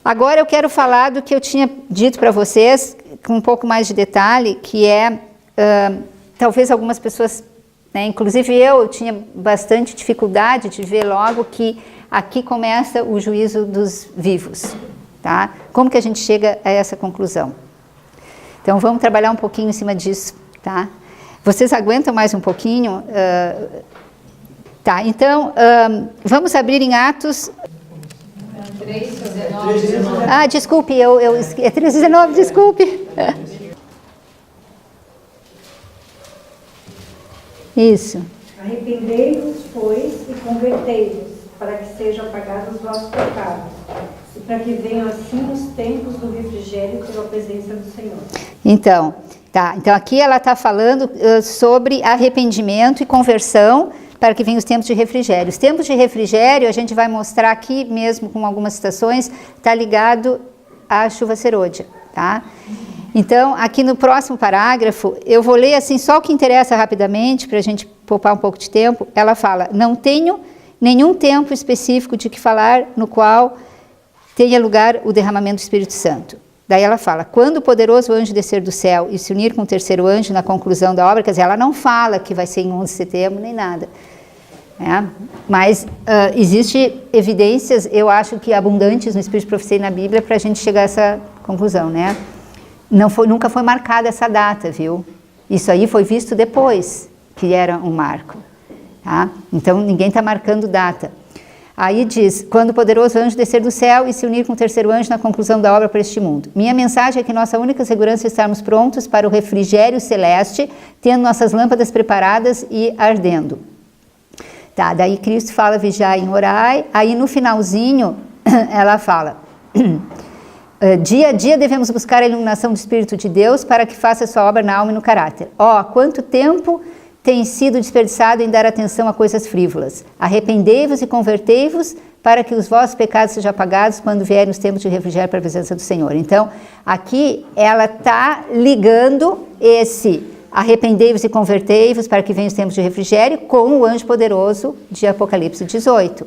Agora eu quero falar do que eu tinha dito para vocês, com um pouco mais de detalhe, que é, talvez algumas pessoas, né, inclusive eu tinha bastante dificuldade de ver logo que aqui começa o juízo dos vivos, tá? Como que a gente chega a essa conclusão? Então vamos trabalhar um pouquinho em cima disso, tá? Vocês aguentam mais um pouquinho? Tá, então vamos abrir em Atos... 3:19. Ah, desculpe, é 3:19, desculpe. Isso. Arrependei-vos, pois, e convertei-vos, para que sejam apagados os vossos pecados, e para que venham assim os tempos do refrigério pela presença do Senhor. Então, tá. Então aqui ela está falando sobre arrependimento e conversão para que venham os tempos de refrigério. Os tempos de refrigério, a gente vai mostrar aqui mesmo com algumas citações, está ligado à chuva serôdia, tá? Então, aqui no próximo parágrafo, eu vou ler assim só o que interessa rapidamente, para a gente poupar um pouco de tempo. Ela fala, não tenho nenhum tempo específico de que falar no qual tenha lugar o derramamento do Espírito Santo. Daí ela fala, quando o poderoso anjo descer do céu e se unir com o terceiro anjo na conclusão da obra, quer dizer, ela não fala que vai ser em 11 de setembro, nem nada. Mas existe evidências, eu acho que abundantes no Espírito de Profecia e na Bíblia, para a gente chegar a essa conclusão, né? Nunca foi marcada essa data, viu? Isso aí foi visto depois, que era um marco. Tá? Então, ninguém está marcando data. Aí diz, quando o poderoso anjo descer do céu e se unir com o terceiro anjo na conclusão da obra para este mundo. Minha mensagem é que nossa única segurança é estarmos prontos para o refrigério celeste, tendo nossas lâmpadas preparadas e ardendo. Tá, daí Cristo fala, vigiai e orai. Aí no finalzinho, ela fala... Dia a dia devemos buscar a iluminação do Espírito de Deus para que faça a sua obra na alma e no caráter. Quanto tempo tem sido desperdiçado em dar atenção a coisas frívolas. Arrependei-vos e convertei-vos para que os vossos pecados sejam apagados quando vierem os tempos de refrigério para a presença do Senhor. Então, aqui ela está ligando esse arrependei-vos e convertei-vos para que venham os tempos de refrigério com o anjo poderoso de Apocalipse 18.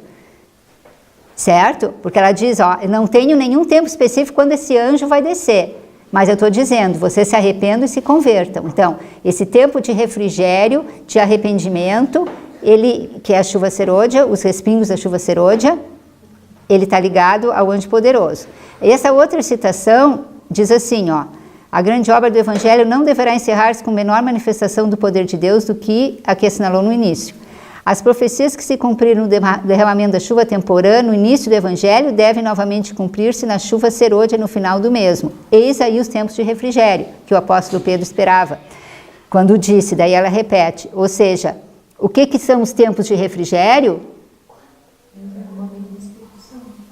Certo? Porque ela diz, eu não tenho nenhum tempo específico quando esse anjo vai descer. Mas eu estou dizendo, vocês se arrependam e se convertam. Então, esse tempo de refrigério, de arrependimento, que é a chuva serôdia, os respingos da chuva serôdia, ele está ligado ao anjo poderoso. E essa outra citação diz assim, a grande obra do Evangelho não deverá encerrar-se com menor manifestação do poder de Deus do que a que assinalou no início. As profecias que se cumpriram no derramamento da chuva temporã no início do Evangelho devem novamente cumprir-se na chuva serôdia no final do mesmo. Eis aí os tempos de refrigério, que o apóstolo Pedro esperava. Quando disse, daí ela repete, ou seja, o que são os tempos de refrigério?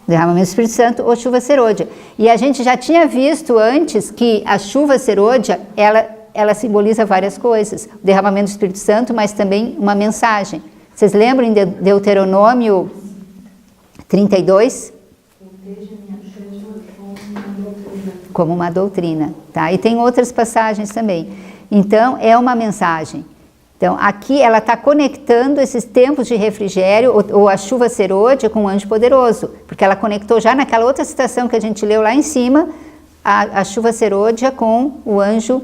Derramamento do Espírito Santo ou chuva serôdia. E a gente já tinha visto antes que a chuva serôdia, ela simboliza várias coisas. O derramamento do Espírito Santo, mas também uma mensagem. Vocês lembram de Deuteronômio 32? Como uma doutrina, tá? E tem outras passagens também. Então, é uma mensagem. Então, aqui ela está conectando esses tempos de refrigério, ou a chuva serôdia, com o anjo poderoso. Porque ela conectou já naquela outra citação que a gente leu lá em cima, a chuva serôdia com o anjo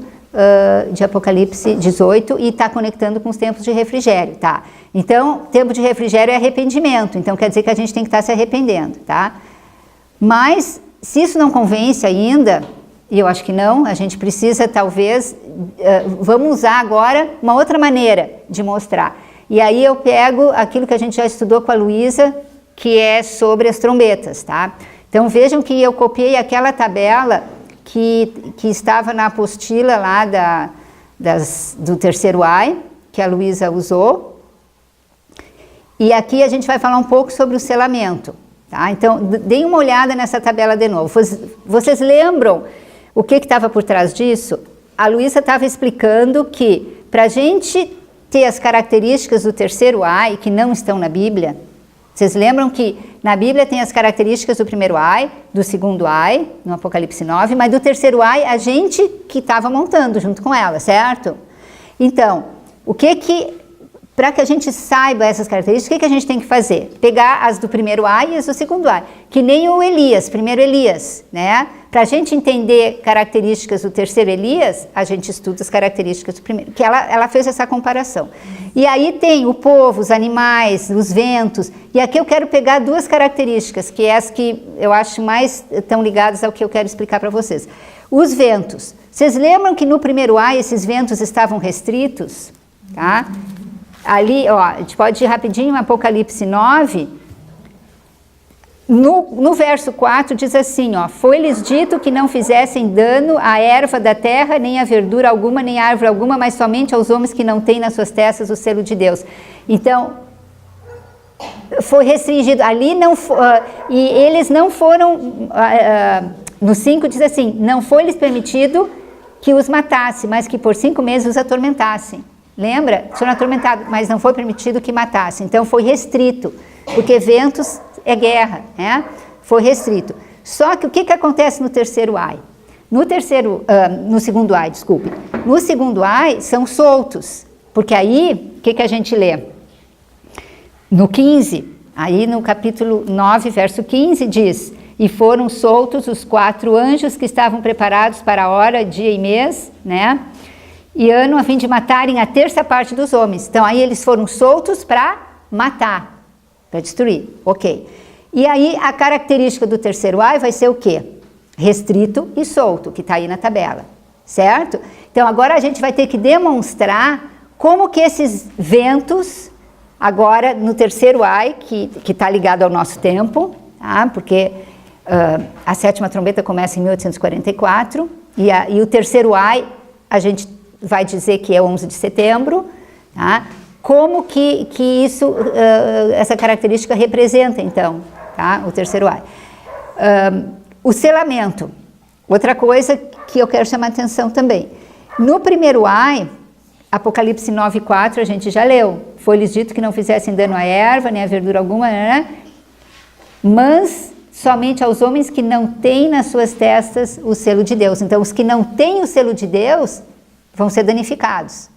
de Apocalipse 18 e está conectando com os tempos de refrigério, tá? Então, tempo de refrigério é arrependimento, então quer dizer que a gente tem que estar se arrependendo, tá? Mas, se isso não convence ainda, e eu acho que não, a gente precisa talvez, vamos usar agora uma outra maneira de mostrar. E aí eu pego aquilo que a gente já estudou com a Luísa, que é sobre as trombetas, tá? Então vejam que eu copiei aquela tabela que estava na apostila lá do terceiro AI, que a Luísa usou. E aqui a gente vai falar um pouco sobre o selamento, tá? Então, deem uma olhada nessa tabela de novo. Vocês lembram o que estava por trás disso? A Luísa estava explicando que, para a gente ter as características do terceiro AI, que não estão na Bíblia, vocês lembram que na Bíblia tem as características do primeiro AI, do segundo AI, no Apocalipse 9, mas do terceiro AI, a gente que estava montando junto com ela, certo? Então, para que a gente saiba essas características, o que a gente tem que fazer? Pegar as do primeiro ai e as do segundo ai, que nem o Elias, primeiro Elias, né? Para a gente entender características do terceiro Elias, a gente estuda as características do primeiro, que ela fez essa comparação. E aí tem o povo, os animais, os ventos, e aqui eu quero pegar duas características, que é as que eu acho mais estão ligadas ao que eu quero explicar para vocês. Os ventos. Vocês lembram que no primeiro ai esses ventos estavam restritos? Tá? Ali, ó, a gente pode ir rapidinho em Apocalipse 9, no verso 4 diz assim, ó, foi-lhes dito que não fizessem dano à erva da terra, nem a verdura alguma, nem a árvore alguma, mas somente aos homens que não têm nas suas testas o selo de Deus. Então, foi restringido, ali não, e eles não foram, no 5 diz assim, não foi-lhes permitido que os matasse, mas que por 5 meses os atormentassem. Lembra? Foram atormentados, mas não foi permitido que matasse. Então foi restrito, porque ventos é guerra, né? Foi restrito. Só que o que acontece no terceiro ai? No segundo ai, desculpe. No segundo ai são soltos, porque aí, o que a gente lê? No 15, aí no capítulo 9, verso 15, diz, e foram soltos os 4 anjos que estavam preparados para a hora, dia e mês, né? E ano a fim de matarem a terça parte dos homens. Então aí eles foram soltos para matar, para destruir, ok. E aí a característica do terceiro ai vai ser o quê? Restrito e solto, que está aí na tabela, certo? Então agora a gente vai ter que demonstrar como que esses ventos, agora no terceiro ai, que está ligado ao nosso tempo, tá? Porque a 7ª trombeta começa em 1844, e o terceiro ai, a gente vai dizer que é 11 de setembro, tá? Como que isso, essa característica representa, então, tá? O terceiro ai. O selamento, outra coisa que eu quero chamar a atenção também. No primeiro ai, Apocalipse 9:4, a gente já leu, foi-lhes dito que não fizessem dano à erva, nem à verdura alguma, né? Mas somente aos homens que não têm nas suas testas o selo de Deus. Então, os que não têm o selo de Deus vão ser danificados.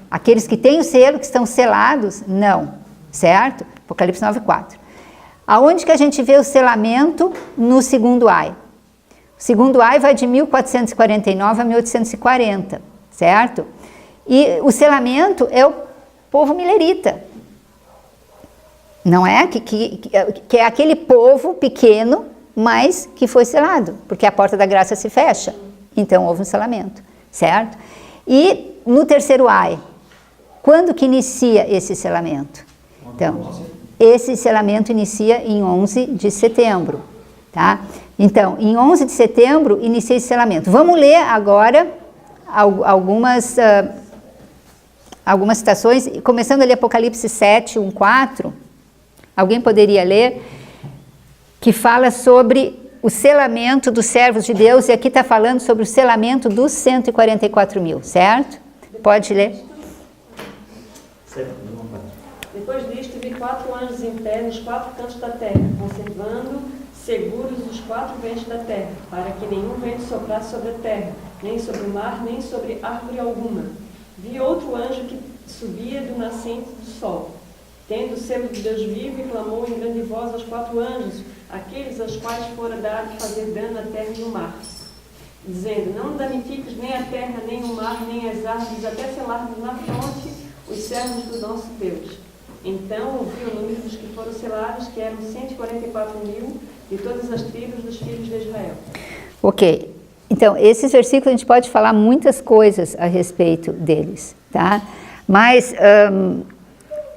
Aqueles que têm o selo, que estão selados, não, certo? Apocalipse 9:4. Aonde que a gente vê o selamento no segundo ai? O segundo ai vai de 1449 a 1840, certo? E o selamento é o povo milerita, não é? Que é aquele povo pequeno, mas que foi selado, porque a porta da graça se fecha, então houve um selamento, certo? E no terceiro ai, quando que inicia esse selamento? Então, esse selamento inicia em 11 de setembro, tá? Então, em 11 de setembro inicia esse selamento. Vamos ler agora algumas citações, começando ali Apocalipse 7, 1, 4. Alguém poderia ler? Que fala sobre o selamento dos servos de Deus, e aqui está falando sobre o selamento dos 144 mil, certo? Pode ler. Depois disto, vi 4 anjos em pé nos 4 cantos da terra, conservando seguros os 4 ventos da terra, para que nenhum vento soprasse sobre a terra, nem sobre o mar, nem sobre árvore alguma. Vi outro anjo que subia do nascente do sol, tendo o selo de Deus vivo, e clamou em grande voz aos 4 anjos, aqueles aos quais fora dado fazer dano à terra e no mar, dizendo, não danifiques nem a terra, nem o mar, nem as árvores, até selarmos na fronte os servos do nosso Deus. Então ouvi o número dos que foram selados, que eram 144 mil, de todas as tribos dos filhos de Israel. Ok, então esses versículos a gente pode falar muitas coisas a respeito deles, tá? Mas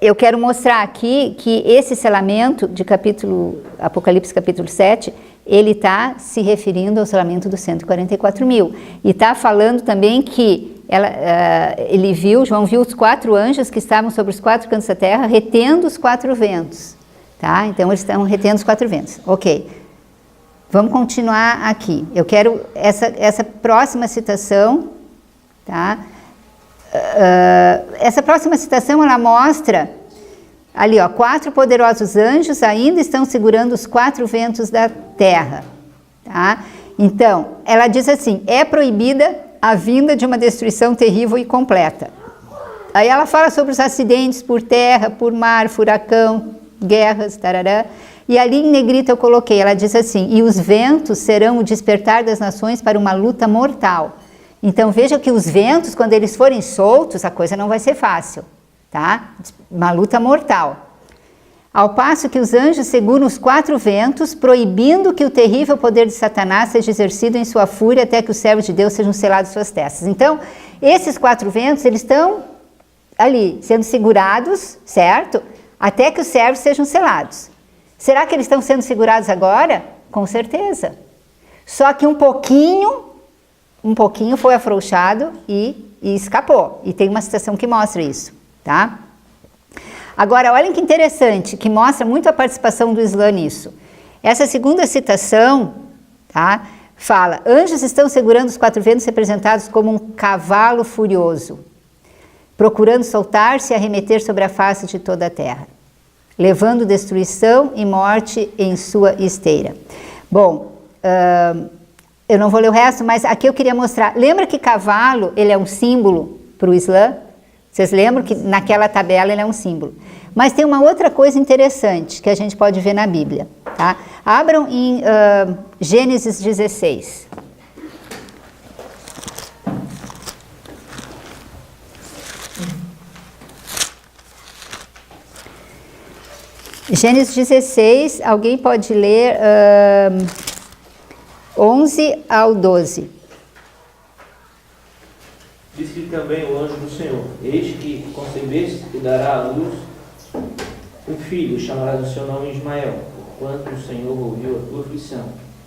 eu quero mostrar aqui que esse selamento de Apocalipse capítulo 7, ele está se referindo ao selamento dos 144 mil. E está falando também que João viu os 4 anjos que estavam sobre os 4 cantos da terra, retendo os 4 ventos. Tá? Então eles estão retendo os 4 ventos. Ok. Vamos continuar aqui. Eu quero essa próxima citação, tá? Essa próxima citação, ela mostra ali, ó, 4 poderosos anjos ainda estão segurando os 4 ventos da terra, tá? Então, ela diz assim, é proibida a vinda de uma destruição terrível e completa, Aí ela fala sobre os acidentes por terra, por mar, furacão, guerras, tarará. E ali em negrito eu coloquei, ela diz assim, e os ventos serão o despertar das nações para uma luta mortal. Então veja que os ventos, quando eles forem soltos, a coisa não vai ser fácil, tá? Uma luta mortal. Ao passo que os anjos seguram os 4 ventos, proibindo que o terrível poder de Satanás seja exercido em sua fúria até que os servos de Deus sejam selados em suas testas. Então, esses 4 ventos, eles estão ali, sendo segurados, certo? Até que os servos sejam selados. Será que eles estão sendo segurados agora? Com certeza. Só que um pouquinho foi afrouxado e escapou. E tem uma citação que mostra isso, tá? Agora, olhem que interessante, que mostra muito a participação do Islã nisso. Essa segunda citação, tá, fala, anjos estão segurando os 4 ventos representados como um cavalo furioso, procurando soltar-se e arremeter sobre a face de toda a terra, levando destruição e morte em sua esteira. Bom, eu não vou ler o resto, mas aqui eu queria mostrar. Lembra que cavalo, ele é um símbolo para o Islã? Vocês lembram que naquela tabela ele é um símbolo. Mas tem uma outra coisa interessante que a gente pode ver na Bíblia. Tá? Abram em Gênesis 16. Gênesis 16, alguém pode ler 11 ao 12. Disse-lhe também o anjo do Senhor, eis que concebeste e dará à luz um filho, chamarás o seu nome Ismael, porquanto o Senhor ouviu a tua aflição.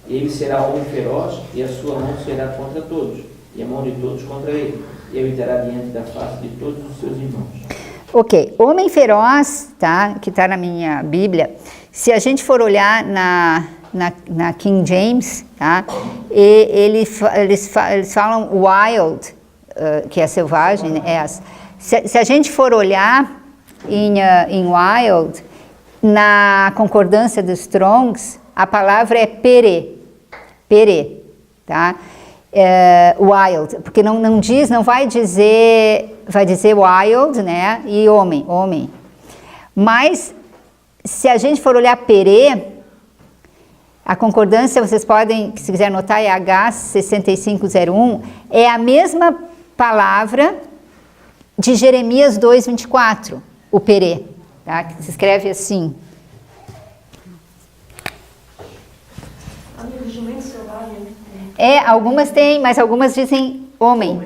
E ele será homem feroz, e a sua mão será contra todos, e a mão de todos contra ele, e habitará diante da face de todos os seus irmãos. Ok, homem feroz, tá, que está na minha Bíblia, se a gente for olhar na King James, tá, eles falam wild, que é selvagem, né? Se a gente for olhar em wild, na concordância dos Strongs, a palavra é pere, tá? Wild, porque não vai dizer wild, né? E homem. Mas se a gente for olhar pere, a concordância, vocês podem, se quiser anotar, é H6501, é a mesma palavra de Jeremias 2:24, o pere, tá? Que se escreve assim. Amigo, jumento selvagem. Algumas têm, mas algumas dizem homem.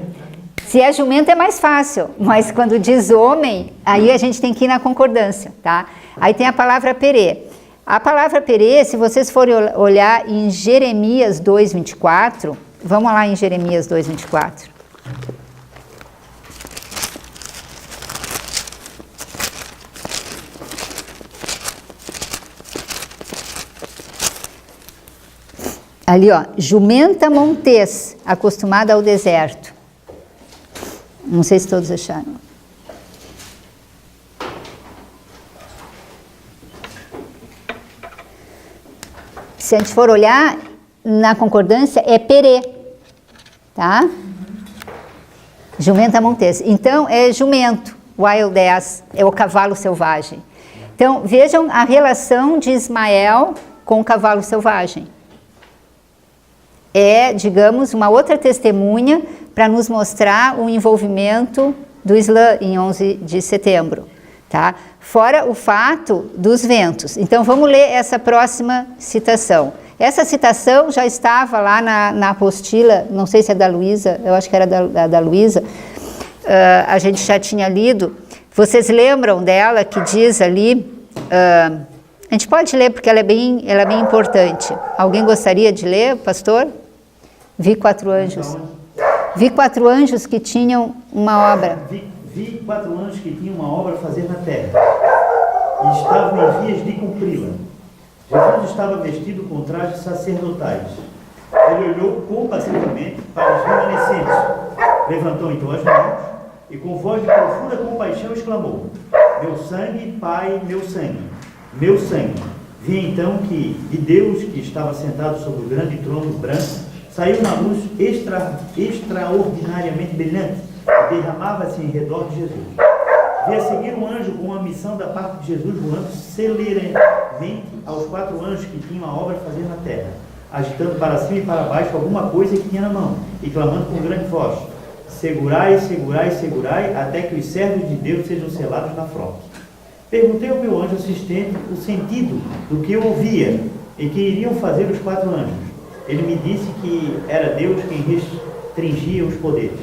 Se é jumento é mais fácil, mas quando diz homem, aí a gente tem que ir na concordância, tá? Aí tem a palavra pere. A palavra pere, se vocês forem olhar em Jeremias 2:24, vamos lá em Jeremias 2:24. Ali, ó, jumenta montês, acostumada ao deserto. Não sei se todos acharam. Se a gente for olhar na concordância, é pere, tá? Jumenta montês. Então, é jumento, wild ass, é o cavalo selvagem. Então, vejam a relação de Ismael com o cavalo selvagem. É, digamos, uma outra testemunha para nos mostrar o envolvimento do Islã em 11 de setembro, tá? Fora o fato dos ventos. Então, vamos ler essa próxima citação. Essa citação já estava lá na apostila, não sei se é da Luísa, eu acho que era da Luísa, a gente já tinha lido. Vocês lembram dela que diz ali, a gente pode ler porque ela é bem importante. Alguém gostaria de ler, pastor? Vi 4 anjos. Vi 4 anjos que tinham uma obra. Vi 4 anjos que tinham uma obra a fazer na terra e estavam em vias de cumpri-la. Jesus estava vestido com trajes sacerdotais. Ele olhou compassivamente para os remanescentes, levantou então as mãos e com voz de profunda compaixão exclamou: meu sangue, Pai, meu sangue, meu sangue. Vi então que de Deus, que estava sentado sobre o grande trono branco, saiu uma luz extraordinariamente brilhante, que derramava-se em redor de Jesus. Vi a seguir um anjo com uma missão da parte de Jesus voando celeremente aos 4 anjos que tinham a obra a fazer na terra, agitando para cima e para baixo alguma coisa que tinha na mão, e clamando com grande voz: segurai, segurai, segurai, até que os servos de Deus sejam selados na fronte. Perguntei ao meu anjo assistente o sentido do que eu ouvia e que iriam fazer os 4 anjos. Ele me disse que era Deus quem restringia os poderes,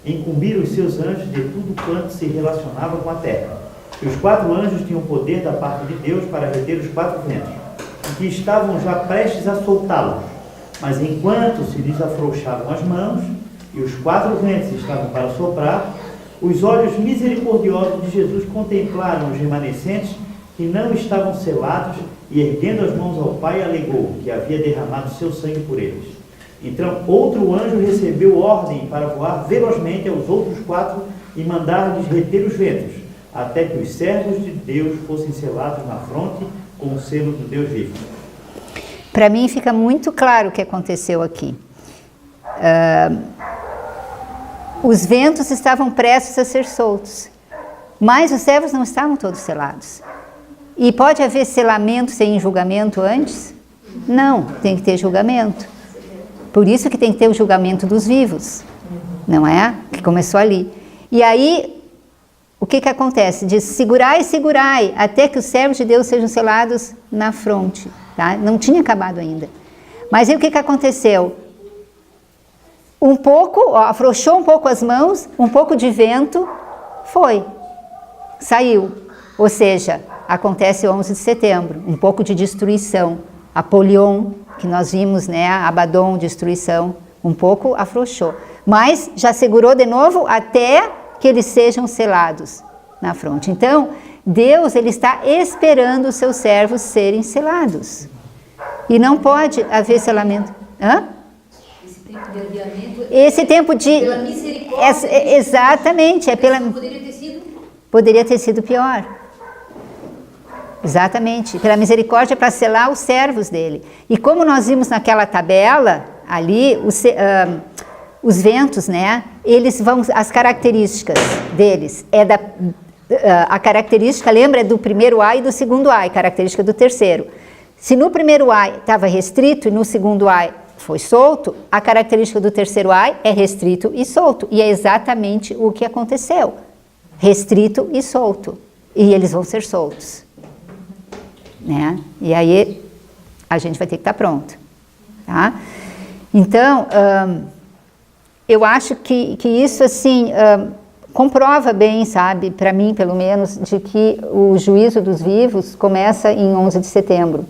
incumbir os seus anjos de tudo quanto se relacionava com a terra. E os 4 anjos tinham poder da parte de Deus para reter os 4 ventos, que estavam já prestes a soltá-los. Mas enquanto se lhes afrouxavam as mãos, e os 4 ventos estavam para soprar, os olhos misericordiosos de Jesus contemplaram os remanescentes que não estavam selados, e erguendo as mãos ao Pai, alegou que havia derramado seu sangue por eles. Então outro anjo recebeu ordem para voar velozmente aos outros 4 e mandar-lhes reter os ventos, até que os servos de Deus fossem selados na fronte com o selo do Deus vivo. Para mim fica muito claro o que aconteceu aqui. Os ventos estavam prestes a ser soltos, mas os servos não estavam todos selados. E pode haver selamento sem julgamento antes? Não, tem que ter julgamento. Por isso que tem que ter o julgamento dos vivos, não é? Que começou ali. E aí, o que acontece? Diz: segurai, segurai, até que os servos de Deus sejam selados na fronte. Tá? Não tinha acabado ainda. Mas aí o que aconteceu? Um pouco, afrouxou um pouco as mãos, um pouco de vento, saiu. Ou seja, acontece 11 de setembro, um pouco de destruição. Apolion, que nós vimos, né, Abaddon, destruição, um pouco afrouxou. Mas já segurou de novo até que eles sejam selados na fronte. Então, Deus, ele está esperando os seus servos serem selados. E não pode haver selamento. Hã? Esse tempo de adiamento, esse tempo de... pela misericórdia. Exatamente, é pela... Poderia ter sido pior. Exatamente, pela misericórdia para selar os servos dele. E como nós vimos naquela tabela, ali, os ventos, né, eles vão, as características deles, a característica, lembra, é do primeiro ai e do segundo ai, característica do terceiro. Se no primeiro ai estava restrito e no segundo ai foi solto, a característica do terceiro ai é restrito e solto. E é exatamente o que aconteceu. Restrito e solto. E eles vão ser soltos. Né? E aí a gente vai ter que estar pronto. Tá? Então, eu acho que isso assim comprova bem, sabe, para mim pelo menos, de que o juízo dos vivos começa em 11 de setembro.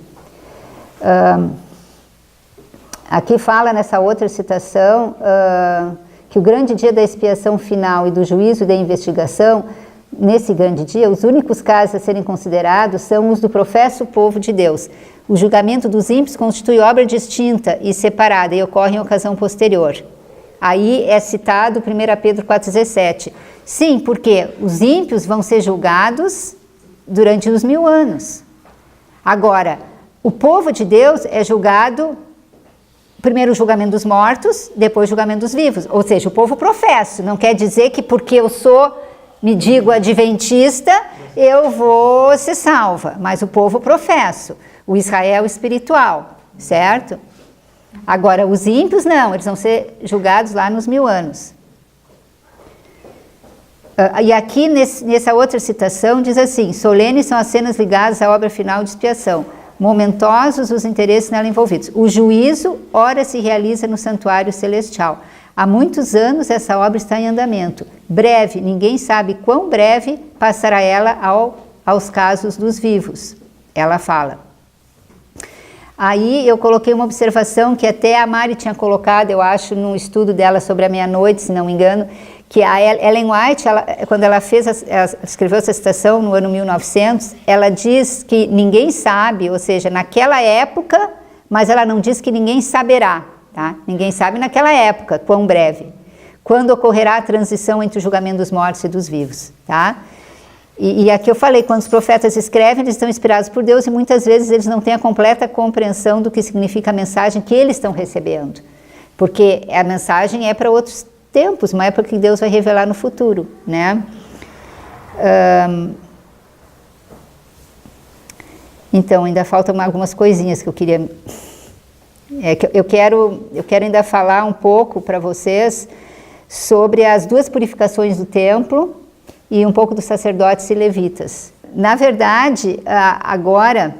Aqui fala nessa outra citação que o grande dia da expiação final e do juízo e da investigação, nesse grande dia, os únicos casos a serem considerados são os do professo povo de Deus. O julgamento dos ímpios constitui obra distinta e separada e ocorre em ocasião posterior. Aí é citado 1 Pedro 4,17. Sim, porque os ímpios vão ser julgados durante os 1000 anos. Agora, o povo de Deus é julgado, primeiro o julgamento dos mortos, depois o julgamento dos vivos. Ou seja, o povo professo. Não quer dizer que porque eu me digo adventista, eu vou ser salva. Mas o povo professo, o Israel espiritual, certo? Agora, os ímpios não, eles vão ser julgados lá nos 1000 anos. E aqui, nessa outra citação, diz assim: solenes são as cenas ligadas à obra final de expiação, momentosos os interesses nela envolvidos. O juízo, ora, se realiza no santuário celestial. Há muitos anos essa obra está em andamento. Breve, ninguém sabe quão breve passará ela aos casos dos vivos. Ela fala. Aí eu coloquei uma observação que até a Mari tinha colocado, eu acho, no estudo dela sobre a meia-noite, se não me engano, que a Ellen White, quando ela escreveu essa citação no ano 1900, ela diz que ninguém sabe, ou seja, naquela época, mas ela não diz que ninguém saberá, tá? Ninguém sabe naquela época, quão breve, quando ocorrerá a transição entre o julgamento dos mortos e dos vivos, tá? E aqui eu falei, quando os profetas escrevem, eles estão inspirados por Deus e muitas vezes eles não têm a completa compreensão do que significa a mensagem que eles estão recebendo. Porque a mensagem é para outros tempos, uma época que Deus vai revelar no futuro, né? Então, ainda faltam algumas coisinhas que eu queria... eu quero ainda falar um pouco para vocês sobre as 2 purificações do templo e um pouco dos sacerdotes e levitas. Na verdade, agora,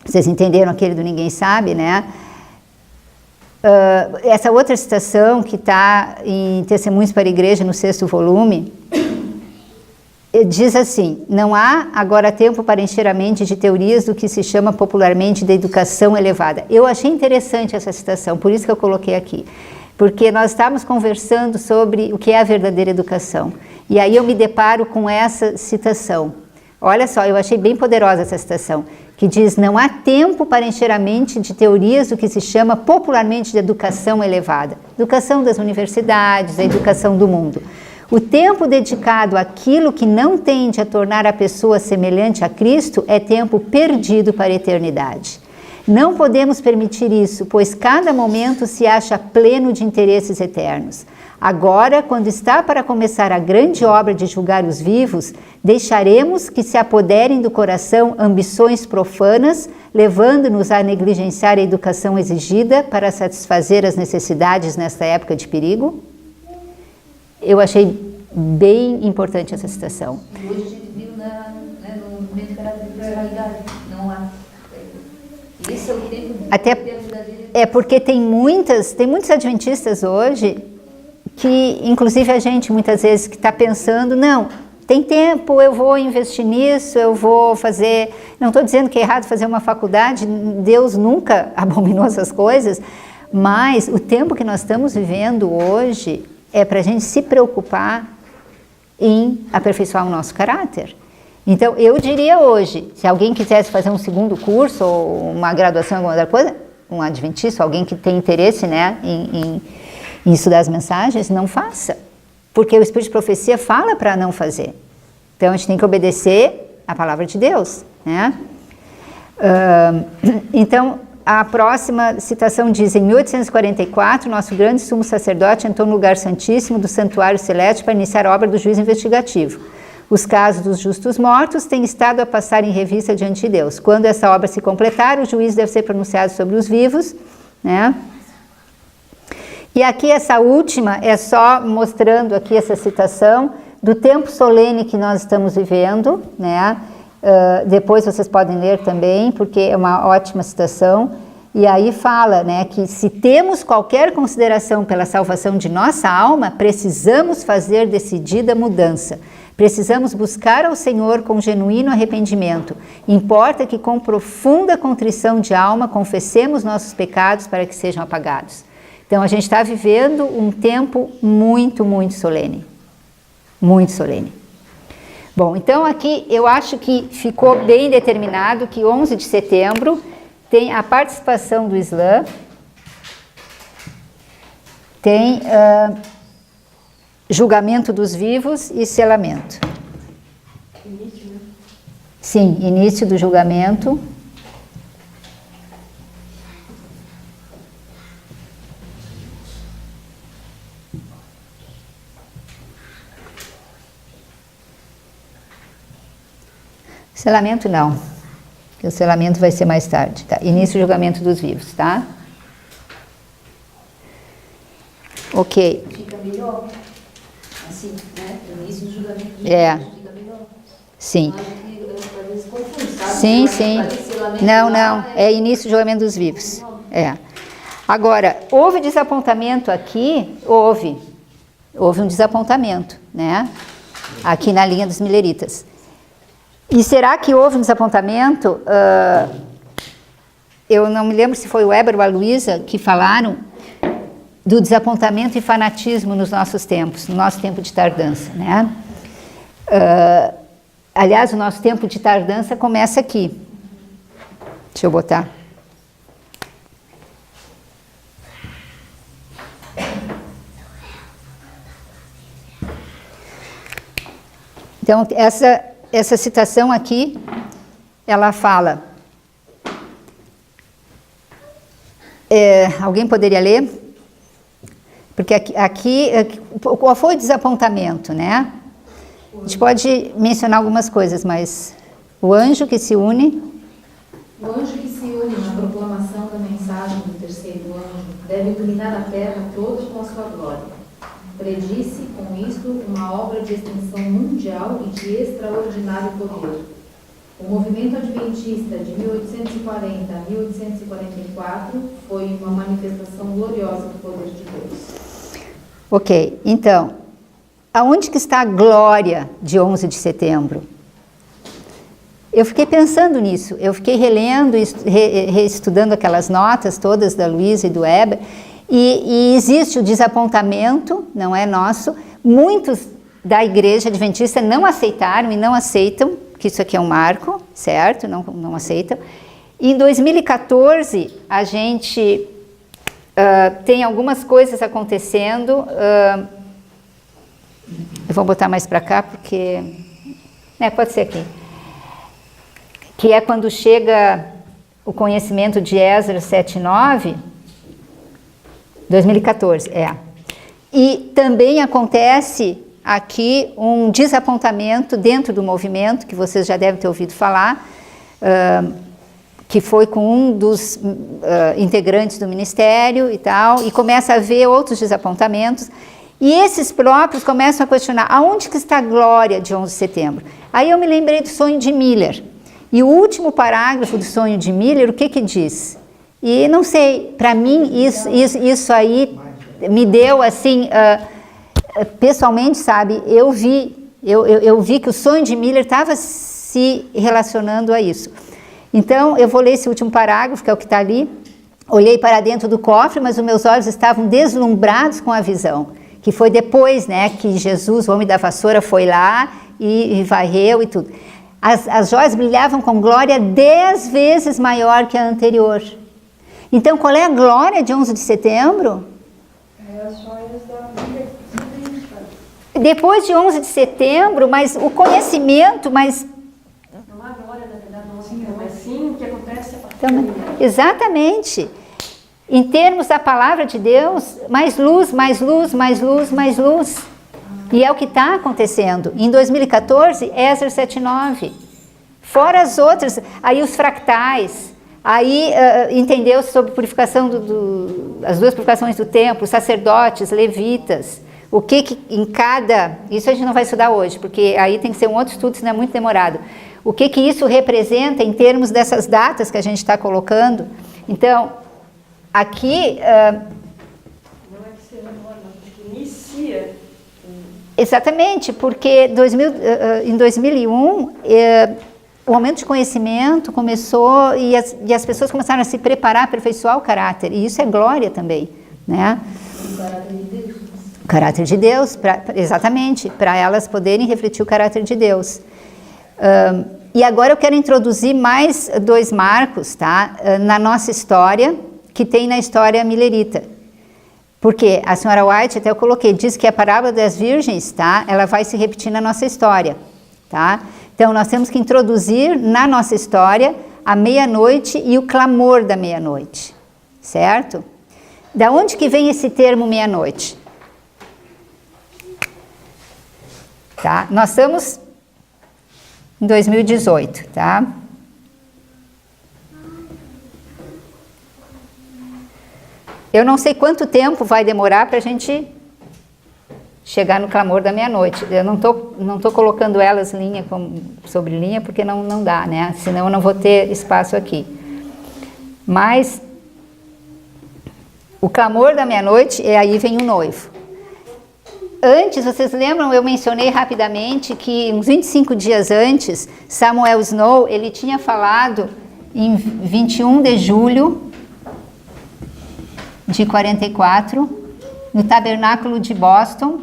vocês entenderam aquele do Ninguém Sabe, né? Essa outra citação que está em Testemunhos para a Igreja, no 6º volume, diz assim: não há agora tempo para encher a mente de teorias do que se chama popularmente de educação elevada. Eu achei interessante essa citação, por isso que eu coloquei aqui. Porque nós estávamos conversando sobre o que é a verdadeira educação. E aí eu me deparo com essa citação. Olha só, eu achei bem poderosa essa citação, que diz: não há tempo para encher a mente de teorias do que se chama popularmente de educação elevada. Educação das universidades, a educação do mundo. O tempo dedicado àquilo que não tende a tornar a pessoa semelhante a Cristo é tempo perdido para a eternidade. Não podemos permitir isso, pois cada momento se acha pleno de interesses eternos. Agora, quando está para começar a grande obra de julgar os vivos, deixaremos que se apoderem do coração ambições profanas, levando-nos a negligenciar a educação exigida para satisfazer as necessidades nesta época de perigo? Eu achei bem importante essa citação. E hoje a gente vive no momento da realidade. Não há. Esse é o tempo Até é porque tem muitos adventistas hoje que, inclusive a gente muitas vezes que está pensando, não, tem tempo, eu vou investir nisso, eu vou fazer... Não estou dizendo que é errado fazer uma faculdade, Deus nunca abominou essas coisas, mas o tempo que nós estamos vivendo hoje é para a gente se preocupar em aperfeiçoar o nosso caráter. Então, eu diria hoje, se alguém quisesse fazer um 2º curso ou uma graduação em alguma outra coisa, um adventista, alguém que tem interesse, né, em estudar as mensagens, não faça. Porque o Espírito de Profecia fala para não fazer. Então, a gente tem que obedecer a palavra de Deus, né? Então, a próxima citação diz: em 1844, nosso grande sumo sacerdote entrou no lugar santíssimo do santuário celeste para iniciar a obra do juízo investigativo. Os casos dos justos mortos têm estado a passar em revista diante de Deus. Quando essa obra se completar, o juízo deve ser pronunciado sobre os vivos, né? E aqui essa última é só mostrando aqui essa citação do tempo solene que nós estamos vivendo, né? Depois vocês podem ler também, porque é uma ótima citação. E aí fala, né, que se temos qualquer consideração pela salvação de nossa alma, precisamos fazer decidida mudança. Precisamos buscar ao Senhor com genuíno arrependimento. Importa que com profunda contrição de alma confessemos nossos pecados para que sejam apagados. Então a gente está vivendo um tempo muito, muito solene. Muito solene. Bom, então aqui eu acho que ficou bem determinado que 11 de setembro tem a participação do Islã, tem julgamento dos vivos e selamento. Início, né? Sim, início do julgamento. Selamento não, o selamento vai ser mais tarde, tá? Início do julgamento dos vivos, tá? Ok. Fica melhor, assim, né? O início do julgamento dos vivos fica melhor. Sim. Às vezes confunde, sabe? Sim, sim. Não, é início do julgamento dos vivos. É. Agora, houve desapontamento aqui? Houve um desapontamento, né? Aqui na linha dos mileritas. E será que houve um desapontamento? Eu não me lembro se foi o Weber ou a Luísa que falaram do desapontamento e fanatismo nos nossos tempos, no nosso tempo de tardança, né? Aliás, o nosso tempo de tardança começa aqui. Deixa eu botar. Então, essa citação aqui, ela fala... alguém poderia ler? Porque aqui, qual foi o desapontamento, né? A gente pode mencionar algumas coisas, mas o anjo que se une... O anjo que se une na proclamação da mensagem do terceiro anjo deve iluminar a terra toda com a sua glória. Predisse, com isto, uma obra de extensão mundial e de extraordinário poder. O movimento adventista de 1840 a 1844 foi uma manifestação gloriosa do poder de Deus. Ok, então, aonde que está a glória de 11 de setembro? Eu fiquei pensando nisso, eu fiquei relendo, reestudando aquelas notas todas da Luísa e do Weber, e existe o desapontamento, não é nosso, muitos da igreja adventista não aceitaram e não aceitam, que isso aqui é um marco, certo? Não aceitam. Em 2014, a gente tem algumas coisas acontecendo, eu vou botar mais para cá, porque... pode ser aqui. Que é quando chega o conhecimento de Esdras 7:9, 2014, E também acontece aqui um desapontamento dentro do movimento, que vocês já devem ter ouvido falar, que foi com um dos integrantes do ministério e tal, e começa a haver outros desapontamentos, e esses próprios começam a questionar, aonde que está a glória de 11 de setembro? Aí eu me lembrei do sonho de Miller, e o último parágrafo do sonho de Miller, o que que diz? E não sei, para mim isso aí me deu assim, pessoalmente, sabe, eu vi que o sonho de Miller estava se relacionando a isso. Então, eu vou ler esse último parágrafo, que é o que está ali. Olhei para dentro do cofre, mas os meus olhos estavam deslumbrados com a visão, que foi depois, né, que Jesus, o homem da vassoura, foi lá e varreu e tudo. As joias brilhavam com glória 10 vezes maior que a anterior. Então, qual é a glória de 11 de setembro? As joias da Bíblia. Depois de 11 de setembro, mas o conhecimento, mas... Não há glória, na verdade, não, mas sim o que acontece a partir Então, exatamente. Em termos da palavra de Deus, mais luz, mais luz, mais luz, mais luz. E é o que está acontecendo. Em 2014, Esdras 7:9. Fora as outras, aí os fractais, aí entendeu sobre purificação, as duas purificações do templo, sacerdotes, levitas, o que em cada... Isso a gente não vai estudar hoje, porque aí tem que ser um outro estudo, senão é muito demorado. O que isso representa em termos dessas datas que a gente está colocando. Então, aqui... Não é que seja agora, mas que inicia... Exatamente, porque em 2001, o aumento de conhecimento começou e as pessoas começaram a se preparar, a aperfeiçoar o caráter, e isso é glória também, né? O caráter de Deus. O caráter de Deus, exatamente, para elas poderem refletir o caráter de Deus. E agora eu quero introduzir mais 2 marcos, tá? Na nossa história, que tem na história millerita. Porque a senhora White, até eu coloquei, diz que a parábola das virgens, tá? Ela vai se repetir na nossa história, tá? Então, nós temos que introduzir na nossa história a meia-noite e o clamor da meia-noite, certo? Da onde que vem esse termo meia-noite? Tá? Nós estamos em 2018, tá? Eu não sei quanto tempo vai demorar para a gente chegar no clamor da meia-noite. Eu não tô colocando elas linha sobre linha, porque não dá, né? Senão eu não vou ter espaço aqui. Mas o clamor da meia-noite, aí vem o noivo. Antes, vocês lembram, eu mencionei rapidamente que uns 25 dias antes, Samuel Snow, ele tinha falado em 21 de julho de 44, no tabernáculo de Boston.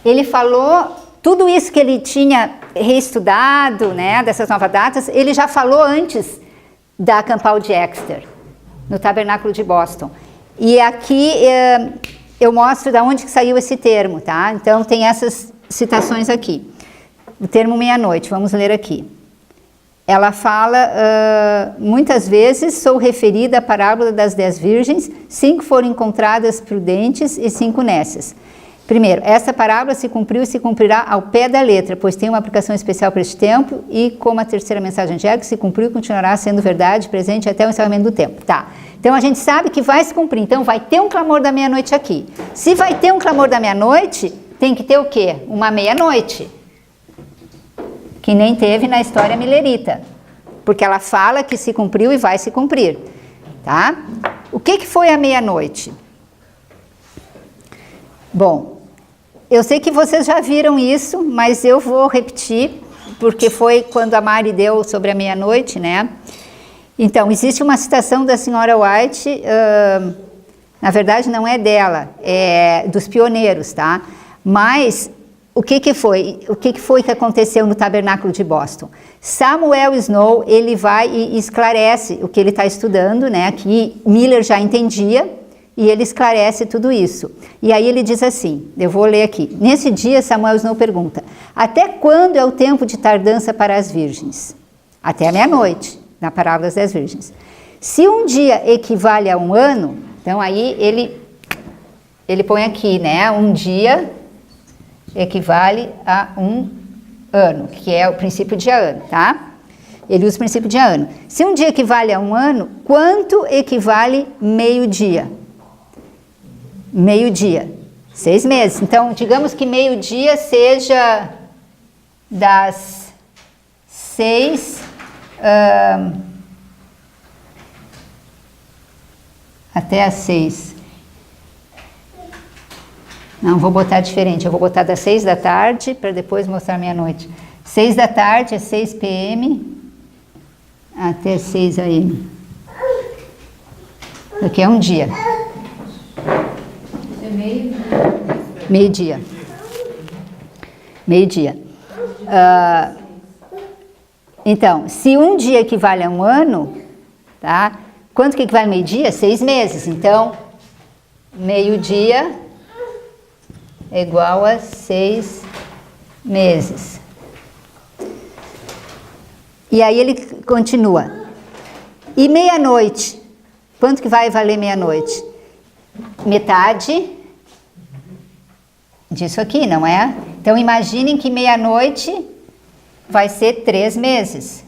Ele falou tudo isso que ele tinha reestudado, né, dessas novas datas, ele já falou antes da Campal de Exeter, no tabernáculo de Boston. E aqui eu mostro de onde que saiu esse termo, tá? Então tem essas citações aqui. O termo meia-noite, vamos ler aqui. Ela fala, muitas vezes sou referida à parábola das 10 virgens, 5 foram encontradas prudentes e 5 nécias. Primeiro, essa parábola se cumpriu e se cumprirá ao pé da letra, pois tem uma aplicação especial para este tempo e como a terceira mensagem angélica se cumpriu e continuará sendo verdade, presente até o encerramento do tempo. Tá, então a gente sabe que vai se cumprir, então vai ter um clamor da meia-noite aqui. Se vai ter um clamor da meia-noite, tem que ter o quê? Uma meia-noite, que nem teve na história milerita, porque ela fala que se cumpriu e vai se cumprir, tá? O que foi a meia-noite? Bom, eu sei que vocês já viram isso, mas eu vou repetir, porque foi quando a Mari deu sobre a meia-noite, né? Então, existe uma citação da senhora White, na verdade não é dela, é dos pioneiros, tá? Mas o que foi que aconteceu no tabernáculo de Boston? Samuel Snow, ele vai e esclarece o que ele está estudando, né? Que Miller já entendia, e ele esclarece tudo isso. E aí ele diz assim, eu vou ler aqui. Nesse dia, Samuel Snow pergunta, até quando é o tempo de tardança para as virgens? Até a meia-noite, na parábola das 10 virgens. Se um dia equivale a um ano, então aí ele põe aqui, né? Um dia equivale a um ano, que é o princípio de ano, tá? Ele usa o princípio de ano. Se um dia equivale a um ano, quanto equivale meio-dia? Meio-dia, 6 meses. Então, digamos que meio-dia seja das 6 até as 6. Não, vou botar diferente. Eu vou botar das 6 da tarde para depois mostrar meia-noite. 6 da tarde é 6 p.m. até 6 a.m. Aqui é um dia. Meio-dia. Meio-dia. Então, se um dia equivale a um ano, tá? Quanto que equivale a meio-dia? 6 meses. Então, meio-dia é igual a 6 meses. E aí ele continua. E meia-noite? Quanto que vai valer meia-noite? Metade disso aqui, não é? Então, imaginem que meia-noite vai ser 3 meses.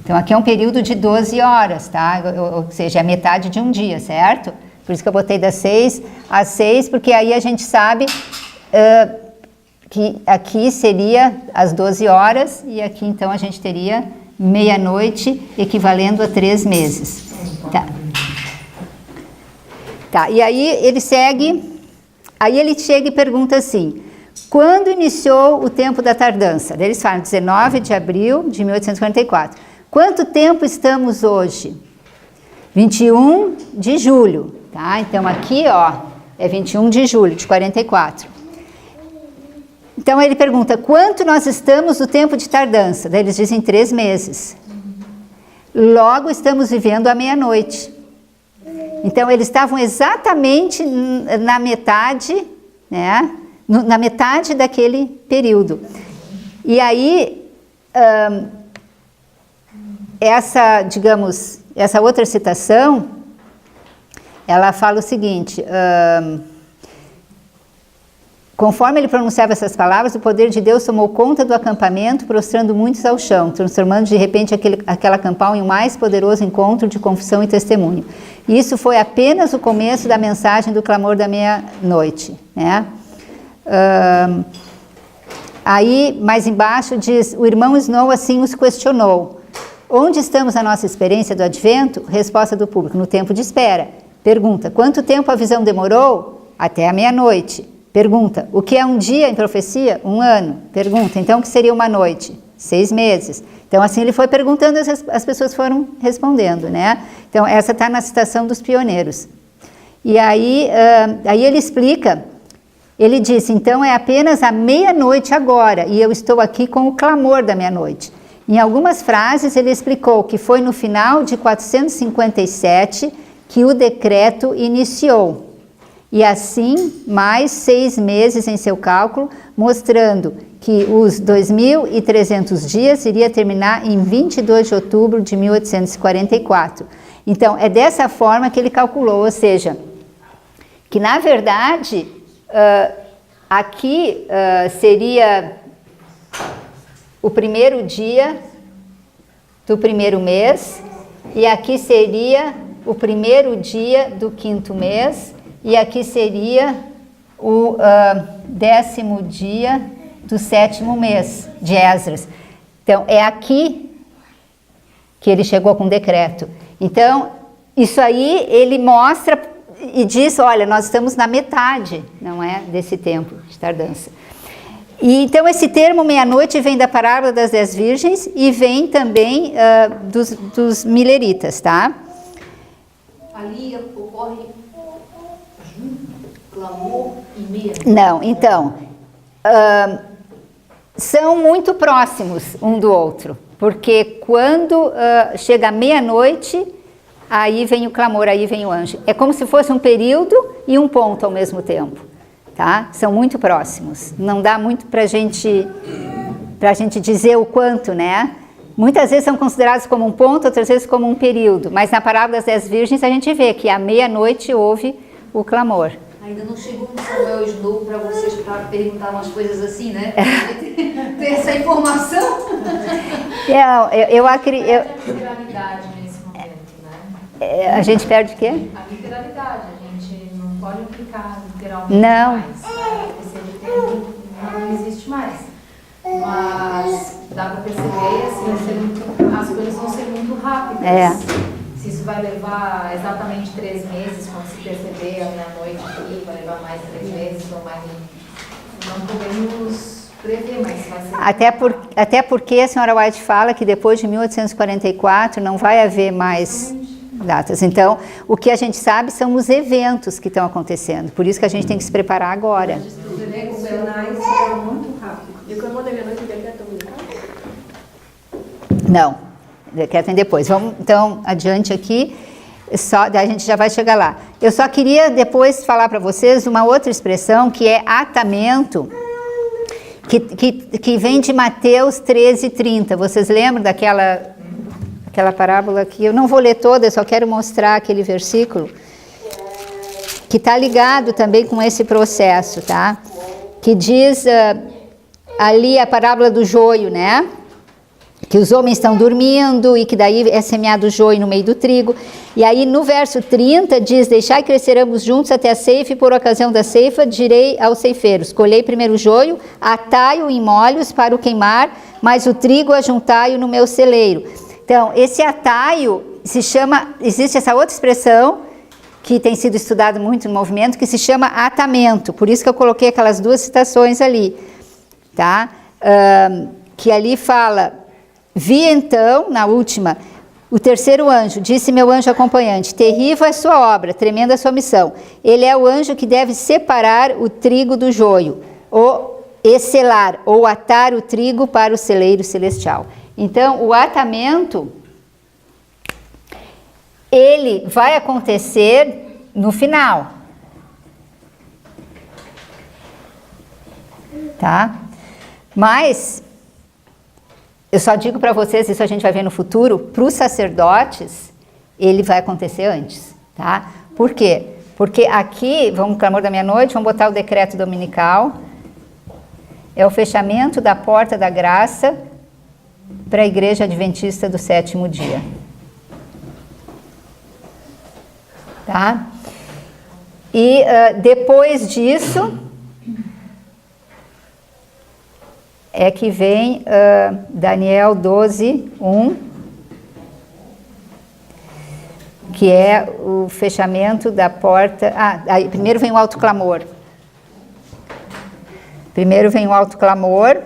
Então, aqui é um período de 12 horas, tá? Ou seja, é metade de um dia, certo? Por isso que eu botei das 6 às 6, porque aí a gente sabe que aqui seria as 12 horas e aqui, então, a gente teria meia-noite equivalendo a 3 meses. Tá. Tá, e aí ele chega e pergunta assim, quando iniciou o tempo da tardança? Daí eles falam 19 de abril de 1844. Quanto tempo estamos hoje? 21 de julho, tá? Então aqui, ó, é 21 de julho de 44. Então ele pergunta, quanto nós estamos no tempo de tardança? Daí eles dizem 3 meses. Logo estamos vivendo a meia-noite. Então, eles estavam exatamente na metade, né? Na metade daquele período. E aí, essa outra citação, ela fala o seguinte, conforme ele pronunciava essas palavras, o poder de Deus tomou conta do acampamento, prostrando muitos ao chão, transformando de repente aquela campal em um mais poderoso encontro de confissão e testemunho. E isso foi apenas o começo da mensagem do clamor da meia-noite, né? Aí, mais embaixo, diz, o irmão Snow assim os questionou. Onde estamos na nossa experiência do advento? Resposta do público, no tempo de espera. Pergunta, quanto tempo a visão demorou? Até a meia-noite. Pergunta, o que é um dia em profecia? 1 ano. Pergunta, então o que seria uma noite? 6 meses. Então assim ele foi perguntando e as pessoas foram respondendo, né? Então essa está na citação dos pioneiros. E aí ele explica, ele disse, então é apenas a meia-noite agora e eu estou aqui com o clamor da meia-noite. Em algumas frases ele explicou que foi no final de 457 que o decreto iniciou. E assim, mais 6 meses em seu cálculo, mostrando que os 2.300 dias iria terminar em 22 de outubro de 1844. Então, é dessa forma que ele calculou, ou seja, que na verdade aqui seria o primeiro dia do primeiro mês, e aqui seria o primeiro dia do quinto mês, e aqui seria o 10º dia do 7º mês de Esdras. Então, é aqui que ele chegou com o decreto. Então, isso aí ele mostra e diz, olha, nós estamos na metade, não é, desse tempo de tardança. E então esse termo meia-noite vem da parábola das 10 virgens e vem também dos mileritas, tá? Ali ocorre clamor e meia-noite. Não, então, são muito próximos um do outro, porque quando chega a meia-noite, aí vem o clamor, aí vem o anjo. É como se fosse um período e um ponto ao mesmo tempo. Tá? São muito próximos, não dá muito pra gente dizer o quanto, né? Muitas vezes são considerados como um ponto, outras vezes como um período, mas na parábola das 10 virgens a gente vê que à meia-noite houve o clamor. Ainda não chegou no Samuel Snow para vocês para perguntar umas coisas assim, né? Ter essa informação. Eu acredito. A literalidade nesse momento, né? A gente perde o quê? A literalidade, a gente não pode aplicar literalmente Não. mais. Esse termo não existe mais. Mas dá para perceber, assim, as coisas vão ser muito rápidas. Se isso vai levar exatamente 3 meses, quando se perceber a meia-noite aqui, vai levar mais 3 meses ou mais. Não podemos prever, mas vai ser. Até porque a senhora White fala que depois de 1844 não vai haver mais datas. Então, o que a gente sabe são os eventos que estão acontecendo. Por isso que a gente tem que se preparar agora. Os sinais serão muito rápidos. E o clamor da meia-noite, o decreto dominical? Não, o decreto vem depois. Vamos, então, adiante aqui. Daí a gente já vai chegar lá. Eu só queria depois falar para vocês uma outra expressão que é atamento, que vem de Mateus 13:30. Vocês lembram daquela parábola aqui? Eu não vou ler toda, eu só quero mostrar aquele versículo que está ligado também com esse processo, tá? Que diz ali a parábola do joio, né? Que os homens estão dormindo e que daí é semeado o joio no meio do trigo. E aí no verso 30 diz, deixai crescer ambos juntos até a ceifa, e por ocasião da ceifa direi aos ceifeiros, colhei primeiro o joio, atai-o em molhos para o queimar, mas o trigo ajuntai-o no meu celeiro. Então, esse ataio se chama, existe essa outra expressão que tem sido estudada muito no movimento, que se chama atamento. Por isso que eu coloquei aquelas 2 citações ali, tá? Que ali fala, vi então, na última, o terceiro anjo, disse meu anjo acompanhante, terrível é sua obra, tremenda a sua missão. Ele é o anjo que deve separar o trigo do joio, ou excelar, ou atar o trigo para o celeiro celestial. Então, o atamento, ele vai acontecer no final. Tá? Mas, eu só digo para vocês, isso a gente vai ver no futuro, para os sacerdotes, ele vai acontecer antes. Tá? Por quê? Porque aqui, vamos clamor da meia-noite, vamos botar o decreto dominical, é o fechamento da porta da graça para a Igreja Adventista do 7º dia. Tá? E depois disso é que vem Daniel 12:1, que é o fechamento da porta. Aí primeiro vem o alto clamor. Primeiro vem o alto clamor.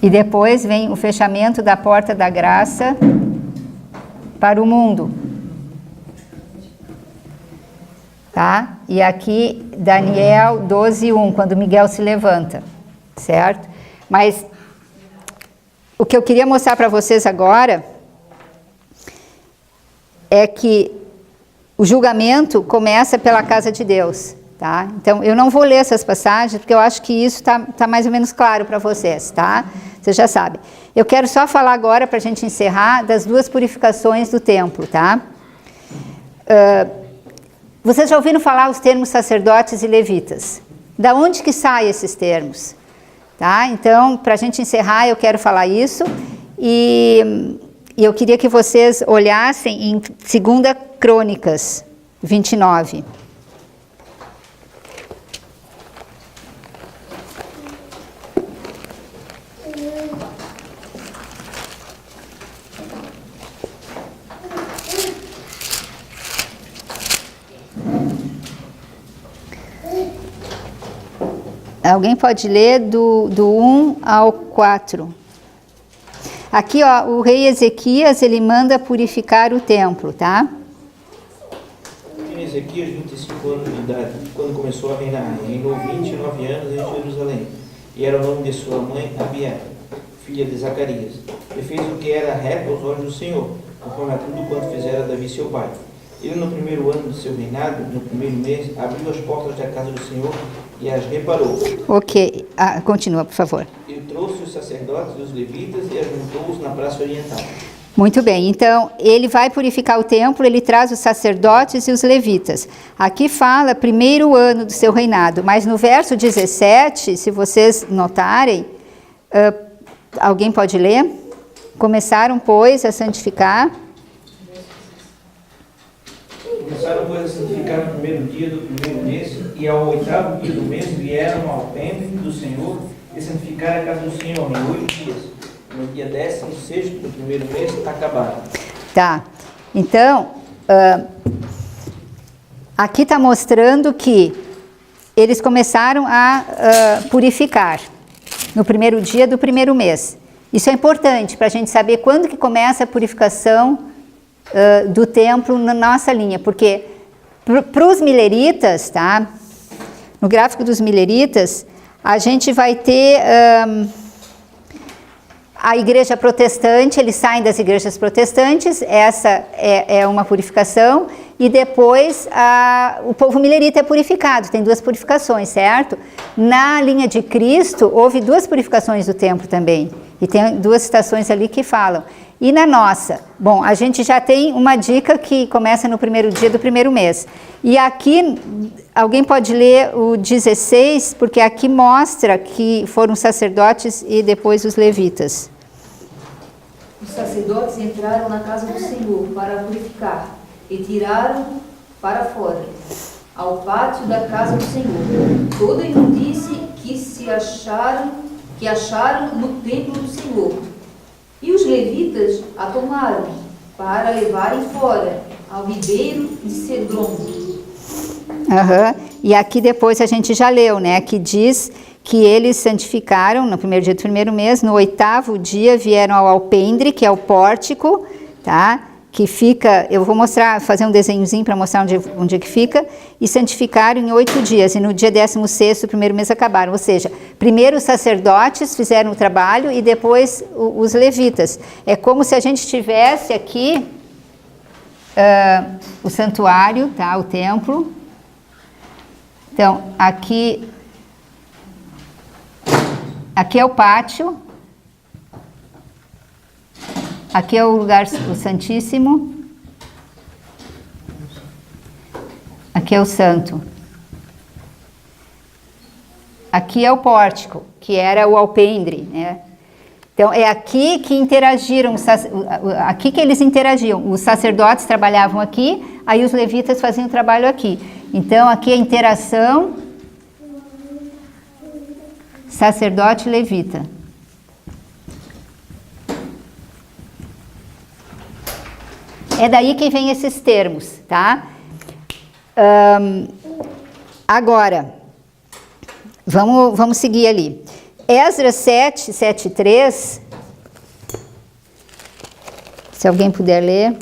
E depois vem o fechamento da porta da graça para o mundo. Tá? E aqui Daniel 12:1, quando Miguel se levanta, certo? Mas o que eu queria mostrar para vocês agora é que o julgamento começa pela casa de Deus, tá? Então, eu não vou ler essas passagens, porque eu acho que isso tá mais ou menos claro para vocês, tá? Vocês já sabem. Eu quero só falar agora, para a gente encerrar, das 2 purificações do templo, tá? Vocês já ouviram falar os termos sacerdotes e levitas? Da onde que saem esses termos? Tá? Então, para a gente encerrar, eu quero falar isso. E eu queria que vocês olhassem em 2 Crônicas 29. Alguém pode ler do 1 ao 4. Aqui, ó, o rei Ezequias, ele manda purificar o templo, tá? Tinha Ezequias 25 anos de idade, quando começou a reinar. Reinou 29 anos em Jerusalém. E era o nome de sua mãe, Abiá, filha de Zacarias. E fez o que era reto aos olhos do Senhor, conforme a tudo quanto fizera Davi seu pai. Ele, no primeiro ano do seu reinado, no primeiro mês, abriu as portas da casa do Senhor e as reparou. Ok, continua, por favor. Ele trouxe os sacerdotes e os levitas e ajuntou-os na praça oriental. Muito bem, então ele vai purificar o templo, ele traz os sacerdotes e os levitas. Aqui fala primeiro ano do seu reinado, mas no verso 17, se vocês notarem, alguém pode ler? Começaram, pois, a santificar. Começaram, pois, a santificar no primeiro dia do primeiro mês, e ao 8º dia do mês vieram ao templo do Senhor e santificaram a casa do Senhor em 8 dias. No dia 16º do primeiro mês acabaram. Tá, então, aqui está mostrando que eles começaram a purificar no primeiro dia do primeiro mês. Isso é importante para a gente saber quando que começa a purificação do templo na nossa linha, porque para os mileritas, tá? No gráfico dos mileritas, a gente vai ter a igreja protestante, eles saem das igrejas protestantes, essa é uma purificação, e depois o povo milerita é purificado, tem 2 purificações, certo? Na linha de Cristo, houve 2 purificações do templo também, e tem 2 citações ali que falam. E na nossa, bom, a gente já tem uma dica que começa no primeiro dia do primeiro mês. E aqui, alguém pode ler o 16, porque aqui mostra que foram os sacerdotes e depois os levitas. Os sacerdotes entraram na casa do Senhor para purificar e tiraram para fora, ao pátio da casa do Senhor, toda a imundície que acharam no templo do Senhor. E os levitas a tomaram para levarem fora ao ribeiro de Cedron. E aqui depois a gente já leu, né? Que diz que eles santificaram no primeiro dia do primeiro mês, no 8º dia vieram ao alpendre, que é o pórtico, tá? Que fica, eu vou mostrar, fazer um desenhozinho para mostrar onde é que fica, e santificaram em 8 dias, e no dia 16º, primeiro mês, acabaram. Ou seja, primeiro os sacerdotes fizeram o trabalho e depois os levitas. É como se a gente tivesse aqui o santuário, tá? O templo. Então, aqui é o pátio. Aqui é o lugar, o Santíssimo. Aqui é o Santo. Aqui é o pórtico, que era o alpendre, né? Então, é aqui que interagiram, aqui que eles interagiam. Os sacerdotes trabalhavam aqui, aí os levitas faziam o trabalho aqui. Então, aqui a interação sacerdote e levita. É daí que vem esses termos, tá? Agora, vamos seguir ali. Esdras 7:3. Se alguém puder ler.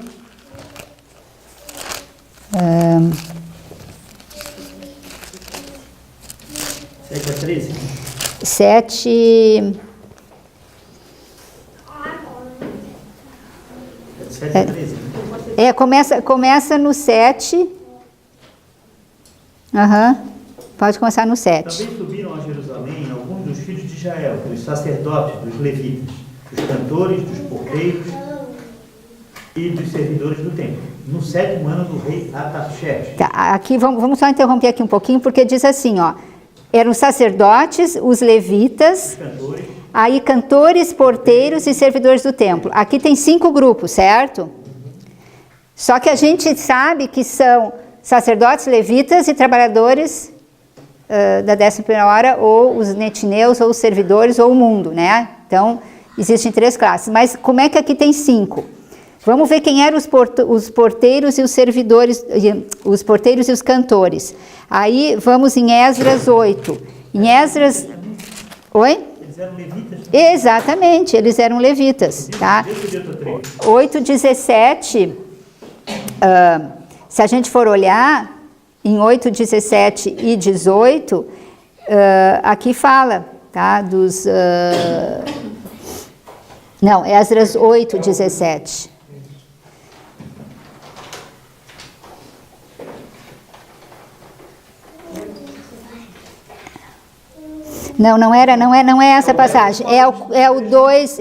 7:13. 7. 7:13. Começa no 7. Pode começar no 7. Também subiram a Jerusalém alguns dos filhos de Israel, dos sacerdotes, dos levitas, dos cantores, dos porteiros e dos servidores do templo, no 7º ano do rei Artaxerxes. Tá, aqui vamos só interromper aqui um pouquinho, porque diz assim, ó, eram os sacerdotes, os levitas, Cantores, aí cantores, porteiros e servidores do templo. Aqui tem 5 grupos, certo? Só que a gente sabe que são sacerdotes, levitas e trabalhadores da 11ª hora, ou os netineus, ou os servidores, ou o mundo, né? Então, existem 3 classes. Mas como é que aqui tem 5? Vamos ver quem eram os porteiros e os servidores, os porteiros e os cantores. Aí, vamos em Esdras 8. Em Esdras... Oi? eles eram levitas. Exatamente, eles eram levitas, tá? 8:17, se a gente for olhar, em 8:17 e 18, aqui fala, tá? Dos... não, Esdras 8:17. Não é essa passagem. É o 2,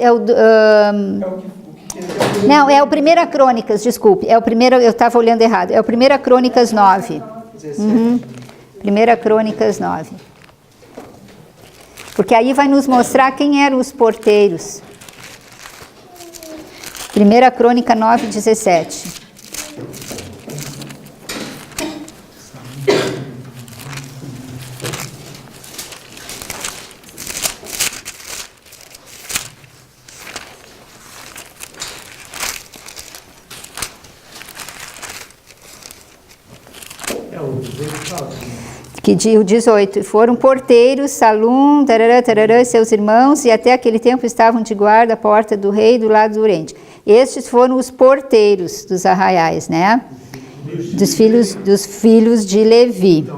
não, é o 1 Crônicas, desculpe. É o primeiro, eu estava olhando errado. É o 1 Crônicas 9. 1 Crônicas 9. Porque aí vai nos mostrar quem eram os porteiros. 1 Crônica 9:17. Que o 18, foram porteiros, Salum, tarará, tarará, seus irmãos, e até aquele tempo estavam de guarda à porta do rei do lado do oriente. Estes foram os porteiros dos arraiais, né? Dos filhos de Levi.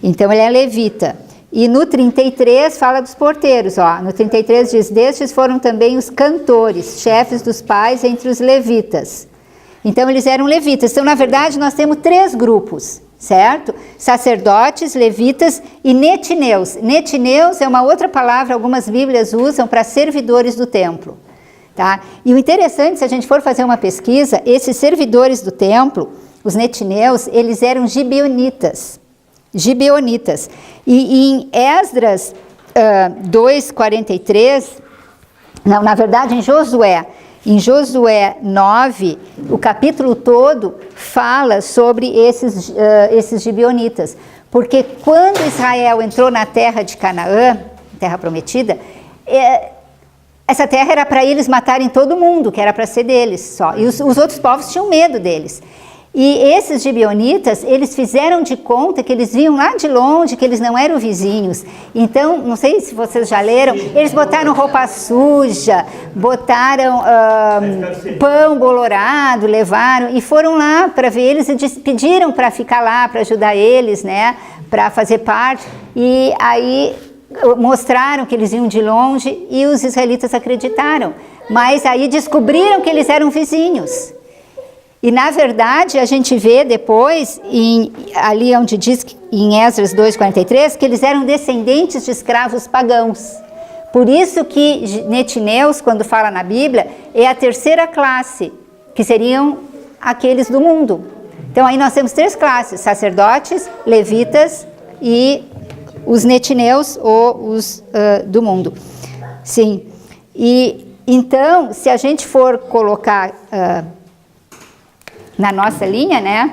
Então ele é levita. E no 33 fala dos porteiros, ó. No 33 diz, destes foram também os cantores, chefes dos pais entre os levitas. Então eles eram levitas. Então, na verdade, nós temos 3 grupos. Certo? Sacerdotes, levitas e netineus. Netineus é uma outra palavra, algumas bíblias usam para servidores do templo. Tá? E o interessante, se a gente for fazer uma pesquisa, esses servidores do templo, os netineus, eles eram gibeonitas. Gibeonitas. E em Esdras 2:43, não, na verdade em Josué 9, o capítulo todo fala sobre esses gibeonitas. Porque quando Israel entrou na terra de Canaã, terra prometida, essa terra era para eles matarem todo mundo, que era para ser deles só. E os outros povos tinham medo deles. E esses gibeonitas, eles fizeram de conta que eles vinham lá de longe, que eles não eram vizinhos. Então, não sei se vocês já leram, eles botaram roupa suja, botaram pão bolorado, levaram e foram lá para ver eles e pediram para ficar lá, para ajudar eles, né, para fazer parte. E aí mostraram que eles vinham de longe e os israelitas acreditaram. Mas aí descobriram que eles eram vizinhos. E, na verdade, a gente vê depois, ali onde diz, em Esdras 2:43, que eles eram descendentes de escravos pagãos. Por isso que netineus, quando fala na Bíblia, é a 3ª classe, que seriam aqueles do mundo. Então, aí nós temos 3 classes, sacerdotes, levitas e os netineus, ou os do mundo. Sim. E, então, se a gente for colocar... na nossa linha, né?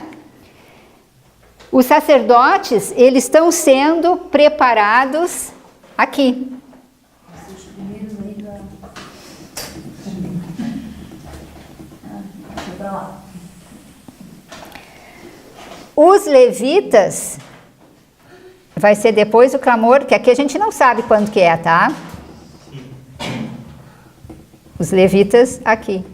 Os sacerdotes, eles estão sendo preparados aqui. Os levitas, vai ser depois o clamor, que aqui a gente não sabe quando que é, tá? Os levitas aqui.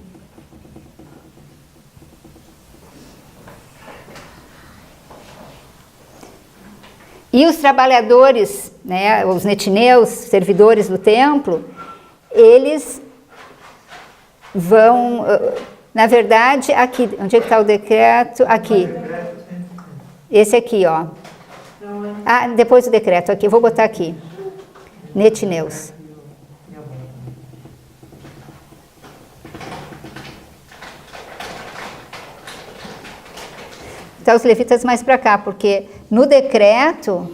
E os trabalhadores, né, os netineus, servidores do templo, eles vão, na verdade, aqui, onde é que está o decreto? Aqui. Esse aqui, ó. Não, Ah, depois do decreto, aqui, vou botar aqui. Netineus. Então, os levitas mais para cá, porque no decreto,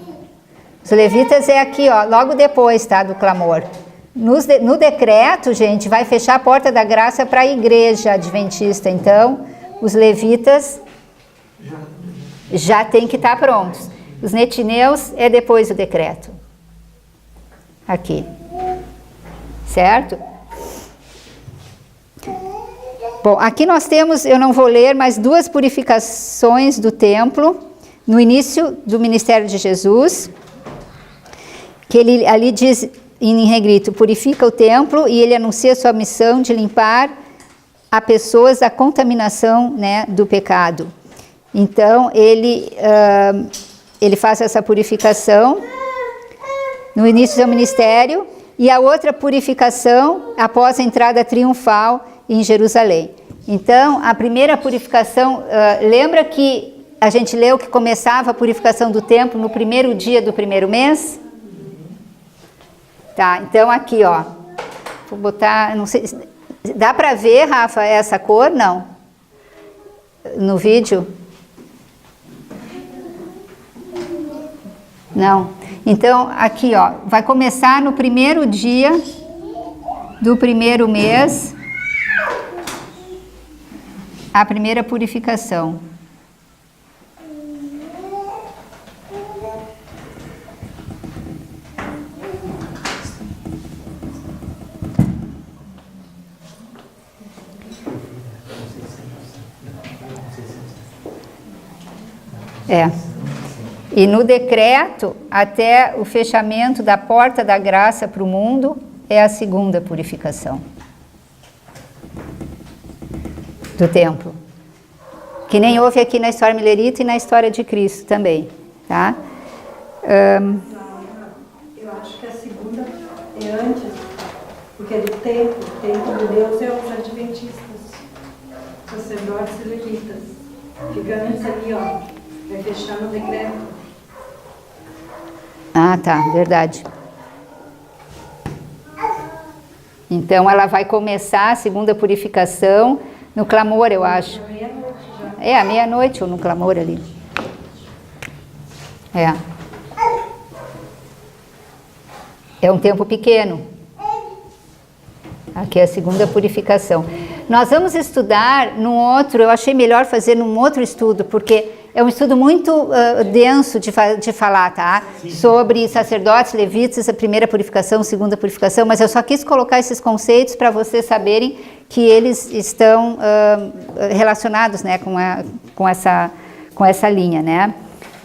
os levitas é aqui, ó, logo depois, tá, do clamor. No decreto, gente, vai fechar a porta da graça para a igreja adventista. Então, os levitas já tem que estar prontos. Os netineus é depois do decreto. Aqui. Certo? Bom, aqui nós temos, eu não vou ler, mas 2 purificações do templo, no início do ministério de Jesus, que ele ali diz em negrito, purifica o templo, e ele anuncia sua missão de limpar a pessoas da contaminação, né, do pecado. Então, ele faz essa purificação no início do ministério, e a outra purificação após a entrada triunfal em Jerusalém. Então, a primeira purificação, lembra que a gente leu que começava a purificação do templo no primeiro dia do primeiro mês? Tá, então aqui, ó, vou botar, não sei, dá para ver, Rafa, essa cor? Não? No vídeo? Não. Então, aqui, ó, vai começar no primeiro dia do primeiro mês, a primeira purificação. E no decreto, até o fechamento da porta da graça para o mundo, é a segunda purificação do templo. Que nem houve aqui na história milerita e na história de Cristo também, tá? Eu acho que a segunda é antes, porque é do templo. O templo de Deus é os adventistas, sacerdotes e levitas. Fica antes ali, ó, vai fechar no decreto. Ah, tá, verdade. Então, ela vai começar a segunda purificação no clamor, eu acho. Meia-noite já. É, à meia-noite ou no clamor ali. É um tempo pequeno. Aqui é a segunda purificação. Nós vamos estudar num outro, eu achei melhor fazer num outro estudo, porque é um estudo muito denso de falar, tá? Sim. Sobre sacerdotes, levitas, a primeira purificação, a segunda purificação, mas eu só quis colocar esses conceitos para vocês saberem que eles estão relacionados, né, com essa linha, né?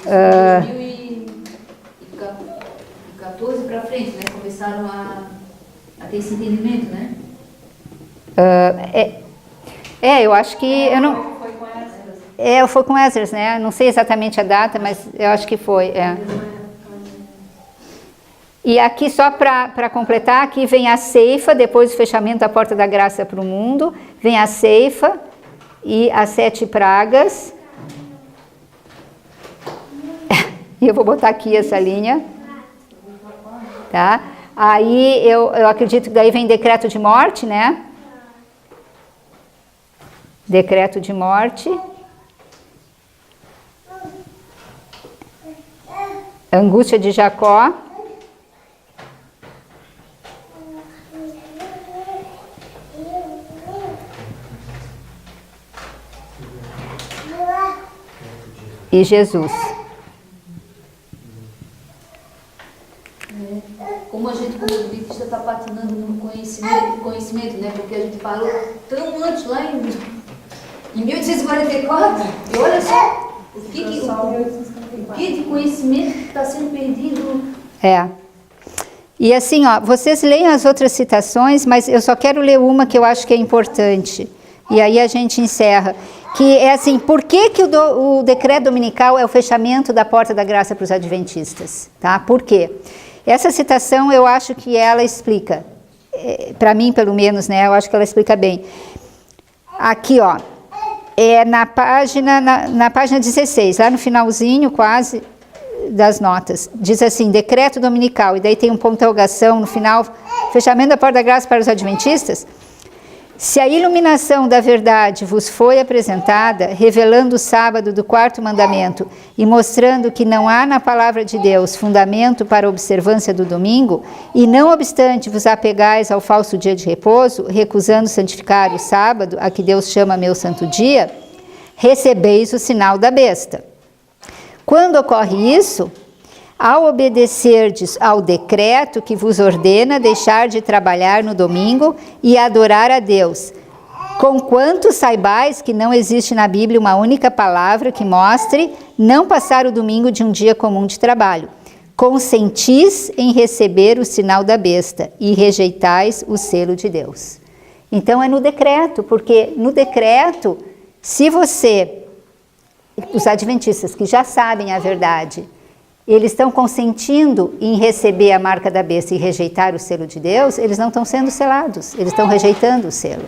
2014 para frente, né? Começaram a ter esse entendimento, né? Eu acho que eu não. Foi com Esdras. Foi com Esdras, né? Não sei exatamente a data, mas eu acho que foi. E aqui, só para completar, aqui vem a ceifa, depois do fechamento da porta da graça para o mundo, vem a ceifa e as 7 pragas. E eu vou botar aqui essa linha. Tá? Aí eu acredito que daí vem decreto de morte, né? Decreto de morte. Angústia de Jacó. E Jesus. Como a gente, como adventista, está patinando no conhecimento, né? Porque a gente parou tão antes, lá em 1844, e olha só o que de conhecimento que está sendo perdido. E assim, ó, vocês leem as outras citações, mas eu só quero ler uma que eu acho que é importante. E aí a gente encerra. Que é assim, por que o decreto dominical é o fechamento da porta da graça para os adventistas? Tá? Por quê? Essa citação eu acho que ela explica, para mim pelo menos, né? Eu acho que ela explica bem. Aqui, ó, na página 16, lá no finalzinho quase, das notas. Diz assim, decreto dominical, e daí tem um ponto de interrogação no final, fechamento da porta da graça para os adventistas. Se a iluminação da verdade vos foi apresentada, revelando o sábado do 4º mandamento e mostrando que não há na palavra de Deus fundamento para a observância do domingo, e não obstante vos apegais ao falso dia de repouso, recusando santificar o sábado, a que Deus chama meu santo dia, recebeis o sinal da besta. Quando ocorre isso, ao obedecerdes ao decreto que vos ordena deixar de trabalhar no domingo e adorar a Deus, conquanto saibais que não existe na Bíblia uma única palavra que mostre não passar o domingo de um dia comum de trabalho, consentis em receber o sinal da besta e rejeitais o selo de Deus. Então é no decreto, porque no decreto, se você, os adventistas que já sabem a verdade, eles estão consentindo em receber a marca da besta e rejeitar o selo de Deus, eles não estão sendo selados, eles estão rejeitando o selo.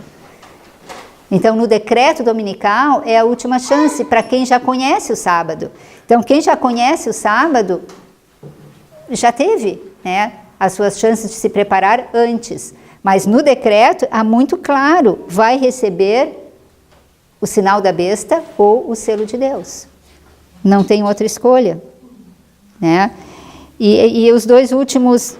Então, no decreto dominical, é a última chance para quem já conhece o sábado. Então, quem já conhece o sábado, já teve, né, as suas chances de se preparar antes. Mas no decreto, há muito claro, vai receber o sinal da besta ou o selo de Deus. Não tem outra escolha. Né? E os dois últimos,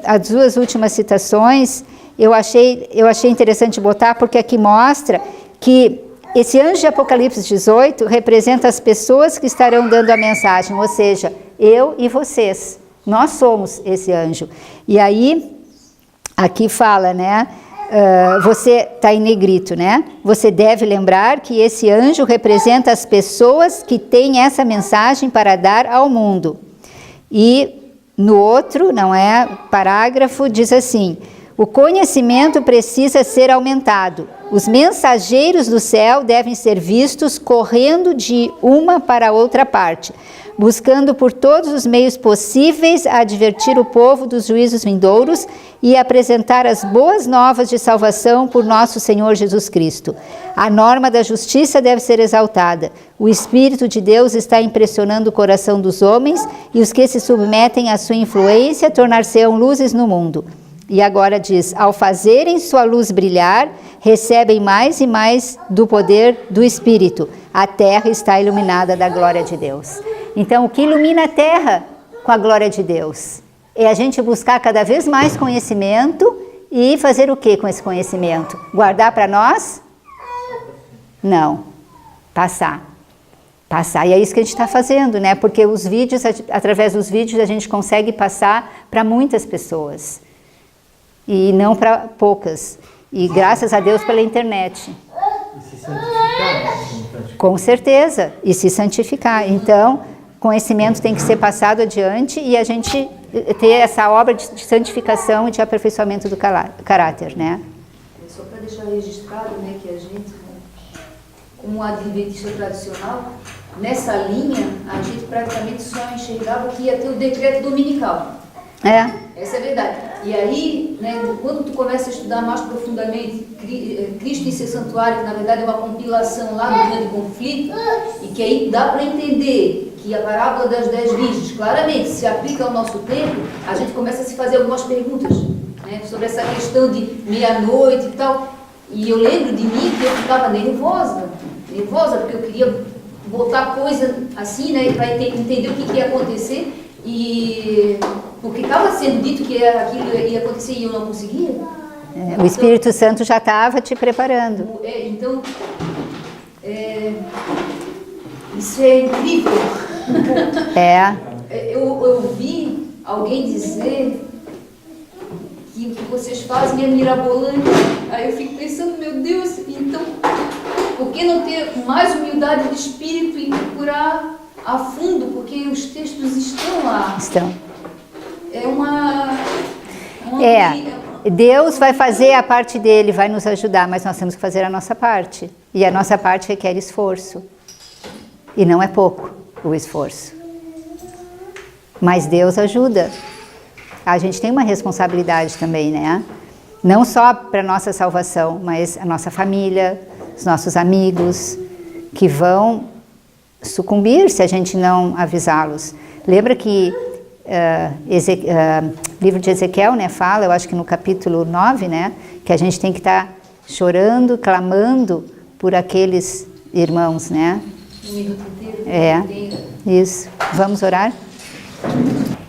as duas últimas citações, eu achei interessante botar, porque aqui mostra que esse anjo de Apocalipse 18 representa as pessoas que estarão dando a mensagem, ou seja, eu e vocês, nós somos esse anjo. E aí, aqui fala, né? Você está em negrito, né? Você deve lembrar que esse anjo representa as pessoas que têm essa mensagem para dar ao mundo. E no outro, não é, parágrafo, diz assim, o conhecimento precisa ser aumentado. Os mensageiros do céu devem ser vistos correndo de uma para outra parte, buscando por todos os meios possíveis advertir o povo dos juízos vindouros e apresentar as boas novas de salvação por nosso Senhor Jesus Cristo. A norma da justiça deve ser exaltada. O Espírito de Deus está impressionando o coração dos homens e os que se submetem à sua influência tornar-se-ão luzes no mundo. E agora diz, ao fazerem sua luz brilhar, recebem mais e mais do poder do Espírito. A terra está iluminada da glória de Deus. Então, o que ilumina a terra com a glória de Deus? É a gente buscar cada vez mais conhecimento e fazer o que com esse conhecimento? Guardar para nós? Não. Passar. Passar. E é isso que a gente está fazendo, né? Porque os vídeos, através dos vídeos, a gente consegue passar para muitas pessoas. E não para poucas. E graças a Deus pela internet. E se santificar, com certeza. E se santificar. Então, conhecimento tem que ser passado adiante e a gente ter essa obra de santificação e de aperfeiçoamento do caráter, né? Só para deixar registrado, né, que a gente, como adventista tradicional, nessa linha, a gente praticamente só enxergava que ia ter o decreto dominical. Essa é a verdade. E aí, né, quando tu começa a estudar mais profundamente Cristo em seu santuário, que na verdade é uma compilação lá do grande conflito, e que aí dá para entender que a parábola das 10 virgens claramente se aplica ao nosso tempo, a gente começa a se fazer algumas perguntas, né, sobre essa questão de meia-noite e tal. E eu lembro de mim que eu ficava nervosa, porque eu queria botar coisa assim, né, para entender o que ia acontecer. E porque estava sendo dito que aquilo ia acontecer e eu não conseguia. O Espírito Santo já estava te preparando. Então, isso é incrível. Eu ouvi alguém dizer que o que vocês fazem é mirabolante. Aí eu fico pensando, meu Deus, então, por que não ter mais humildade de espírito e procurar a fundo, porque os textos estão lá. Estão. É Deus vai fazer a parte dele, vai nos ajudar, mas nós temos que fazer a nossa parte. E a nossa parte requer esforço. E não é pouco o esforço. Mas Deus ajuda. A gente tem uma responsabilidade também, né? Não só para a nossa salvação, mas a nossa família, os nossos amigos, que vão sucumbir se a gente não avisá-los. Lembra que livro de Ezequiel, né, fala, eu acho que no capítulo 9, né, que a gente tem que estar chorando, clamando por aqueles irmãos, né? Um minuto inteiro. Isso. Vamos orar?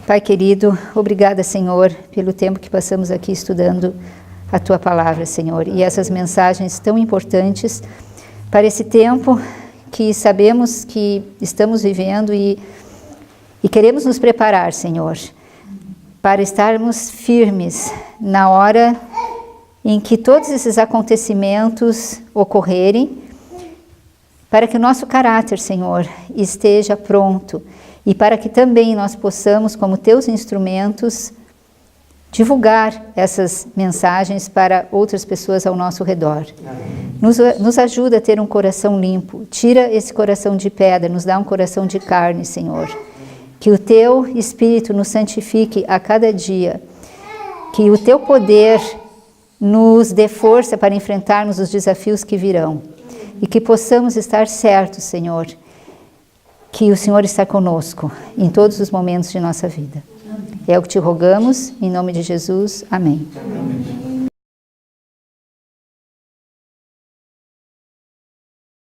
Pai querido, obrigada, Senhor, pelo tempo que passamos aqui estudando a Tua Palavra, Senhor, e essas mensagens tão importantes para esse tempo que sabemos que estamos vivendo e queremos nos preparar, Senhor, para estarmos firmes na hora em que todos esses acontecimentos ocorrerem, para que o nosso caráter, Senhor, esteja pronto e para que também nós possamos, como Teus instrumentos, divulgar essas mensagens para outras pessoas ao nosso redor. Nos ajuda a ter um coração limpo, tira esse coração de pedra, nos dá um coração de carne, Senhor. Que o Teu Espírito nos santifique a cada dia, que o Teu poder nos dê força para enfrentarmos os desafios que virão e que possamos estar certos, Senhor, que o Senhor está conosco em todos os momentos de nossa vida. É o que te rogamos, em nome de Jesus. Amém.